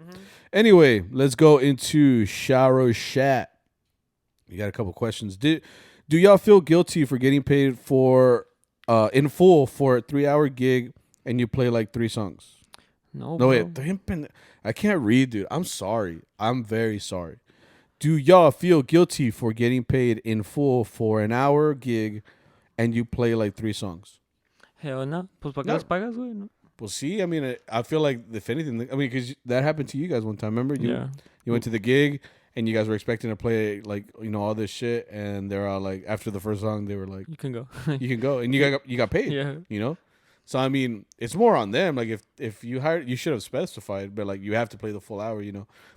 Anyway, let's go into Charro Chat. You got a couple questions. Do y'all feel guilty for getting paid for in full for a 3-hour gig and you play like 3 songs? No, No, bro. wait. I can't read, dude. I'm sorry. I'm very sorry. Do y'all feel guilty for getting paid in full for an hour gig and you play like 3 songs? Hell no. Pues para qué No. las pagas, güey? No. Well, see, I mean, I feel like if anything, I mean, because that happened to you guys one time. Remember? Yeah. You went to the gig and you guys were expecting to play like all this shit, and they're all like, after the first song, they were like, You can go. "You can go," and you got paid. Yeah. So I mean, it's more on them. Like if you hired, you should have specified, but like you have to play the full hour.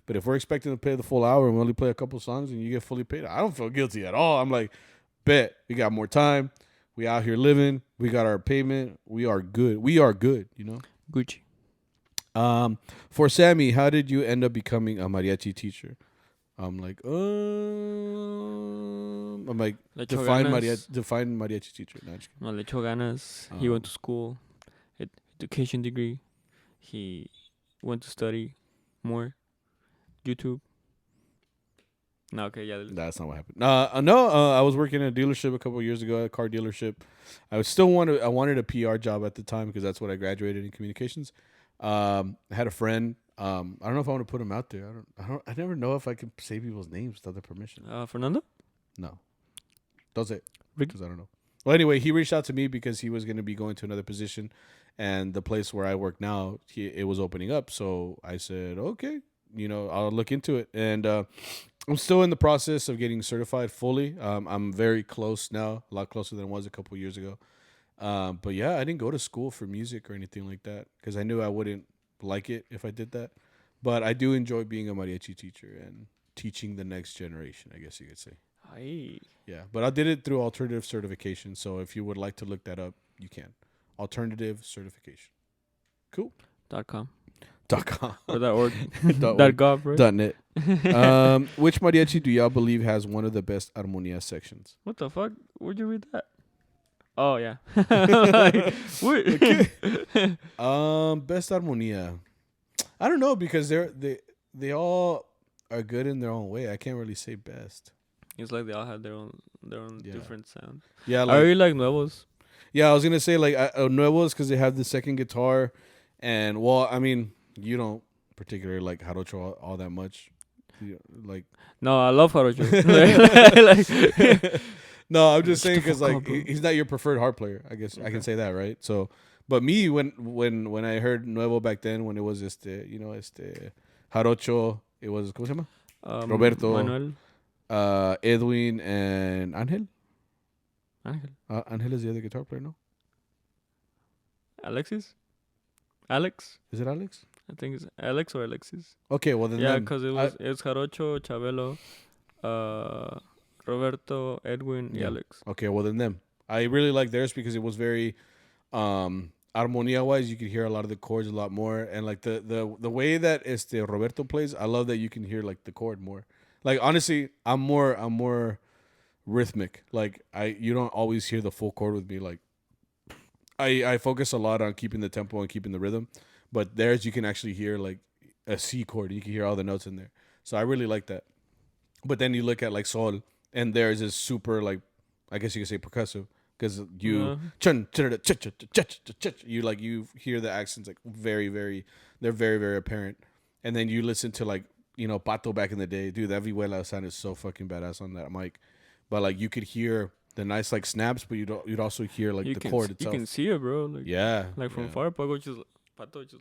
But if we're expecting to play the full hour and we only play a couple songs and you get fully paid, I don't feel guilty at all. I'm like, bet we got more time. We out here living. We got our payment. We are good. Gucci. For Sammy, how did you end up becoming a mariachi teacher? I'm like, define mariachi teacher. No, just No, le echó ganas. He went to school, education degree. He went to study more. YouTube. No, okay, yeah. That's not what happened. I was working at a dealership a couple of years ago, a car dealership. I wanted a PR job at the time because that's what I graduated in communications. I had a friend. I don't know if I want to put him out there. I never know if I can say people's names without their permission. Fernando? No. Does it? Ricky? Because I don't know. Well, anyway, he reached out to me because he was going to be going to another position, and the place where I work now, it was opening up. So I said, okay, I'll look into it. And I'm still in the process of getting certified fully. I'm very close now, a lot closer than I was a couple years ago. But yeah, I didn't go to school for music or anything like that because I knew I wouldn't like it if I did that. But I do enjoy being a mariachi teacher and teaching the next generation, I guess you could say. Aye. Yeah, but I did it through alternative certification. So if you would like to look that up, you can. Alternative certification. Cool. .com. .com. Or .org. .org. .gov, right? .net. Which mariachi do y'all believe has one of the best armonia sections? What the fuck? Where'd you read that? Oh, yeah. Like, what? Best armonia. I don't know because they all are good in their own way. I can't really say best. It's like they all have their own Yeah. different sound. Yeah, I really like Nuevos. Yeah, I was gonna say like nuevos because they have the second guitar, and well, I mean, you don't particularly like Jarocho all that much, like. No, I love Jarocho. Like, No, I'm just saying Shut the because fuck like up, bro. he's not your preferred harp player. I guess I can say that, right? So, but me when I heard nuevo back then when it was Jarocho, it was ¿cómo se llama? Roberto. Manuel. Edwin and Angel. Angel. Angel is the other guitar player, no? Alexis? Alex? Is it Alex? I think it's Alex or Alexis. Okay, well then. Yeah, them. because it's Jarocho, Chabelo, Roberto, Edwin, y Yeah. Alex. Okay, well then them. I really like theirs because it was very armonia wise. You could hear a lot of the chords a lot more, and like the way that Roberto plays, I love that you can hear like the chord more. Like honestly, I'm more rhythmic. Like you don't always hear the full chord with me. Like I focus a lot on keeping the tempo and keeping the rhythm, but theirs you can actually hear like a C chord. You can hear all the notes in there. So I really like that. But then you look at like Sol, and theirs is super like, I guess you could say percussive, because you you like you hear the accents like they're very very apparent. And then you listen to like Pato back in the day, dude. That Vihuela sounded so fucking badass on that mic. But like you could hear the nice like snaps, but you'd also hear like the chord itself. You can see it, bro. Like, yeah, like from far, Pato just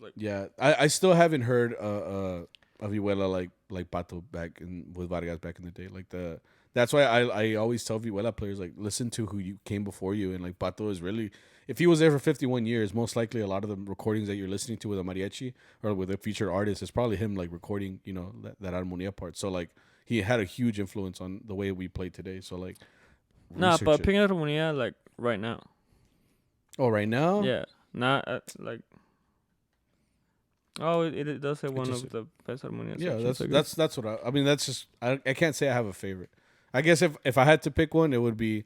like. Yeah, I still haven't heard a Vihuela like Pato back with Vargas back in the day. Like that's why I always tell Vihuela players like listen to who you came before you, and like Pato is really, if he was there for 51 years, most likely a lot of the recordings that you're listening to with a mariachi or with a featured artist is probably him like recording that armonia part. So like he had a huge influence on the way we play today. So like Nah, but picking up armonia like right now. Oh, right now? Yeah, not like. Oh, it does say one of the best harmonias. Yeah, that's what I mean. That's just I can't say I have a favorite. I guess if I had to pick one, it would be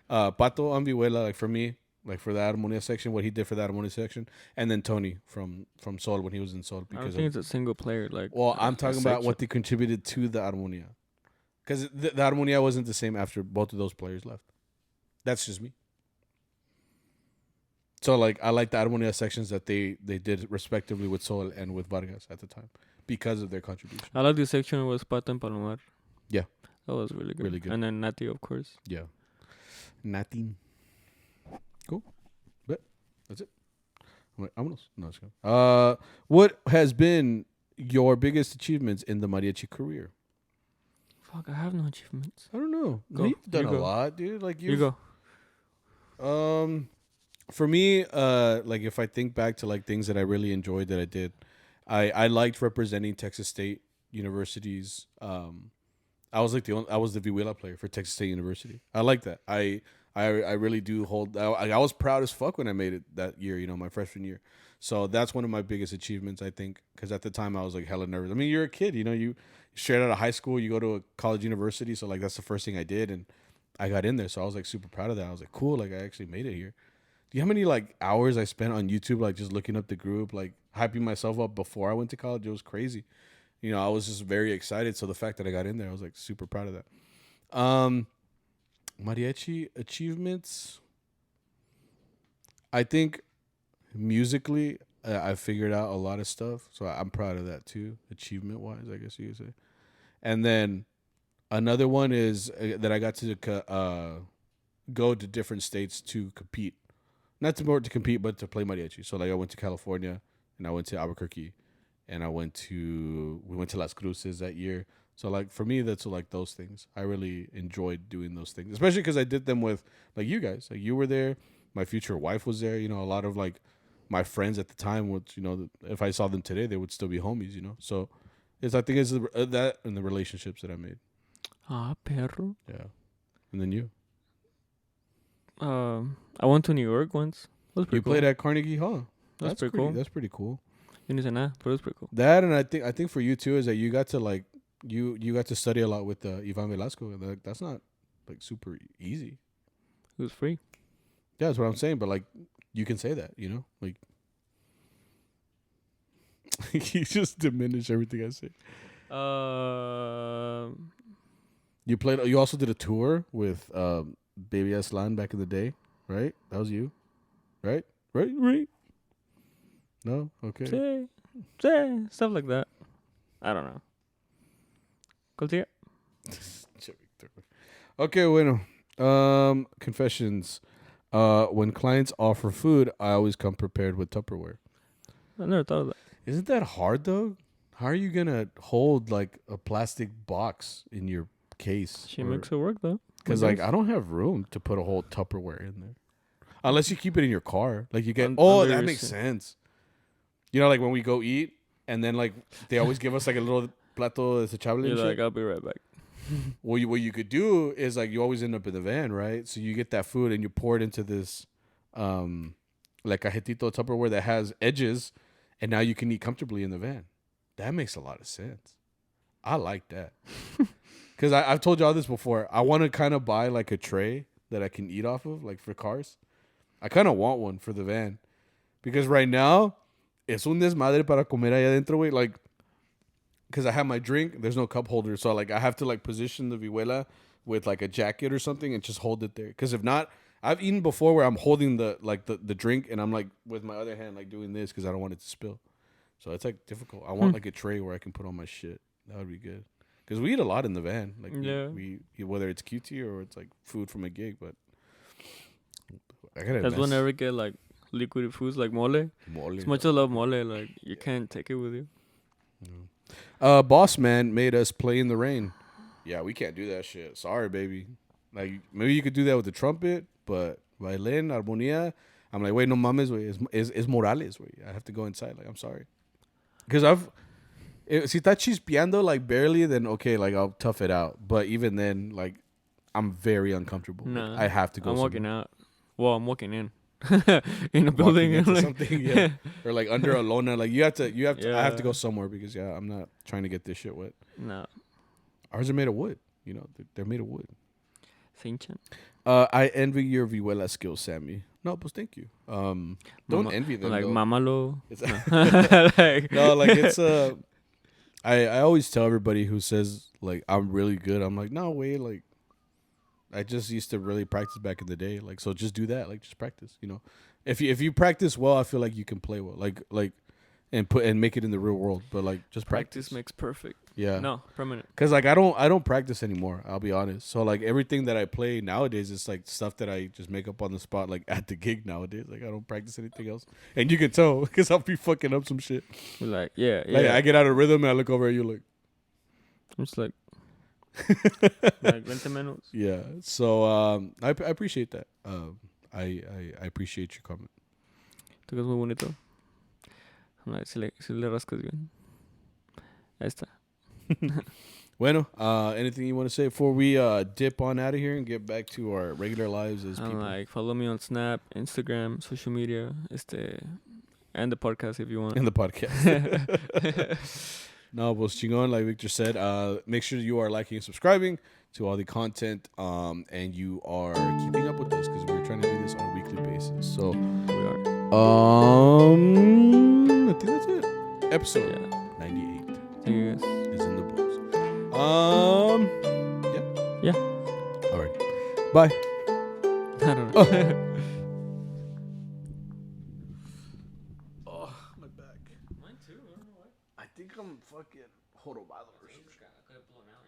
Pato Ambihuela, like for me, like for the Armonia section, what he did for the Armonia section, and then Tony from Sol when he was in Sol. Because I think it's a single player. Like, well, I'm talking about what they contributed to the Armonia, because the Armonia wasn't the same after both of those players left. That's just me. So like I like the Armonia sections that they did respectively with Sol and with Vargas at the time because of their contribution. I like the section with Pato and Palomar. Yeah. That was really good. Really good. And then Nati, of course. Yeah. Nati. Cool. But that's it. Vámonos. No, it's good. What has been your biggest achievements in the mariachi career? Fuck, I have no achievements. I don't know. Go. You've done You a go. lot, dude. Like You go. For me, like if I think back to like things that I really enjoyed that I did, I liked representing Texas State University's. I was like I was the Vihuela player for Texas State University. I like that. I really do hold. I was proud as fuck when I made it that year. My freshman year. So that's one of my biggest achievements, I think, because at the time I was like hella nervous. I mean, you're a kid, you straight out of high school, you go to a college university, so like that's the first thing I did, and I got in there. So I was like super proud of that. I was like, cool, like I actually made it here. Do you know how many like hours I spent on YouTube, like just looking up the group, like hyping myself up before I went to college? It was crazy. I was just very excited. So the fact that I got in there, I was like super proud of that. Mariachi achievements. I think musically, I figured out a lot of stuff. So I'm proud of that too, achievement wise, I guess you could say. And then another one is that I got to go to different states to compete. Not to compete, but to play mariachi. So like I went to California and I went to Albuquerque and we went to Las Cruces that year. So like for me, that's like those things. I really enjoyed doing those things, especially because I did them with like you guys. Like you were there, my future wife was there. A lot of like my friends at the time, which if I saw them today, they would still be homies. So I think it's that and the relationships that I made. Ah, perro. Yeah, and then you. I went to New York once. That was pretty cool. Played at Carnegie Hall. That's pretty cool. That's pretty cool. You didn't say nah, but it was pretty cool. That, and I think for you too is that you got to like you got to study a lot with Ivan Velasco. And that's not like super easy. It was free. Yeah, that's what I'm saying. But like you can say that, like you just diminish everything I say. You played. You also did a tour with Baby Aslan back in the day, right? That was you, right? No, okay. Stuff like that. I don't know. Cultier. Okay, bueno. Confessions. When clients offer food, I always come prepared with Tupperware. I never thought of that. Isn't that hard though? How are you gonna hold like a plastic box in your case? She makes it work though. Because like I don't have room to put a whole Tupperware in there, unless you keep it in your car. Like you get. That makes sense. Like when we go eat, and then like they always give us like a little plato desechable. You're like, I'll be right back. what you could do is like you always end up in the van, right? So you get that food and you pour it into this like cajetito Tupperware that has edges, and now you can eat comfortably in the van. That makes a lot of sense. I like that. Because I've told y'all this before. I want to kind of buy like a tray that I can eat off of, like for cars. I kind of want one for the van. Because right now, es un desmadre para comer allá adentro, güey. Like, because I have my drink, there's no cup holder. So, like, I have to, like, position the vihuela with, like, a jacket or something and just hold it there. Because if not, I've eaten before where I'm holding the drink and I'm, like, with my other hand, like, doing this because I don't want it to spill. So, it's, like, difficult. I want, like, a tray where I can put all my shit. That would be good. Because we eat a lot in the van. Like, we whether it's QT or it's, like, food from a gig. But I gotta That's whenever I get, like, liquid foods like mole. As much as I love mole, like, you can't take it with you. Boss man made us play in the rain. Yeah, we can't do that shit. Sorry, baby. Like, maybe you could do that with the trumpet, but violin, armonía. I'm like, wait, no mames, wey. Es Morales, wey. I have to go inside. Like, I'm sorry. Because si está chispeando, like, barely, then okay, like, I'll tough it out. But even then, like, I'm very uncomfortable. Nah, like, I have to go I'm somewhere. walking out. Well, I'm walking in. In a building. Into Like, something, yeah. Or, like, under a lona. Like, you have to, I have to go Yeah. somewhere because, yeah, I'm not trying to get this shit wet. No. Ours are made of wood. You know, they're made of wood. Cinchan. I envy your vihuela skills, Sammy. No, but thank you. Don't envy them. Like, though. mamalo. It's Like, no, like it's I always tell everybody who says like I'm really good. I'm like, no way. Like, I just used to really practice back in the day. Like, so just do that. Like, just practice. You know, if you practice well, I feel like you can play well. Like, and make it in the real world. But like, just practice. practice makes perfect. Yeah. No, permanent. Cause like I don't practice anymore. I'll be honest. So like everything that I play nowadays is like stuff that I just make up on the spot, like at the gig nowadays. Like I don't practice anything else, and you can tell because I'll be fucking up some shit. We're like, yeah. Like I get out of rhythm and I look over at you like, I'm just like 20 minutes. yeah. So I appreciate that. I appreciate your comment. Tocas muy bonito. I'm like, si le rascas bien. Ahí está. Bueno, anything you want to say before we dip on out of here and get back to our regular lives as I'm people? like, follow me on Snap, Instagram, social media, and the podcast if you want. In the podcast. No, pues chingón, like Victor said. Make sure you are liking and subscribing to all the content, and you are keeping up with us because we're trying to do this on a weekly basis. So We are. I think that's it. Episode 98 Thank you guys. is in the books. Yeah. All right. Bye. I don't know. Oh, my back. Mine too. I don't know why. I think I'm fucking jorobado or something. I could have blown out.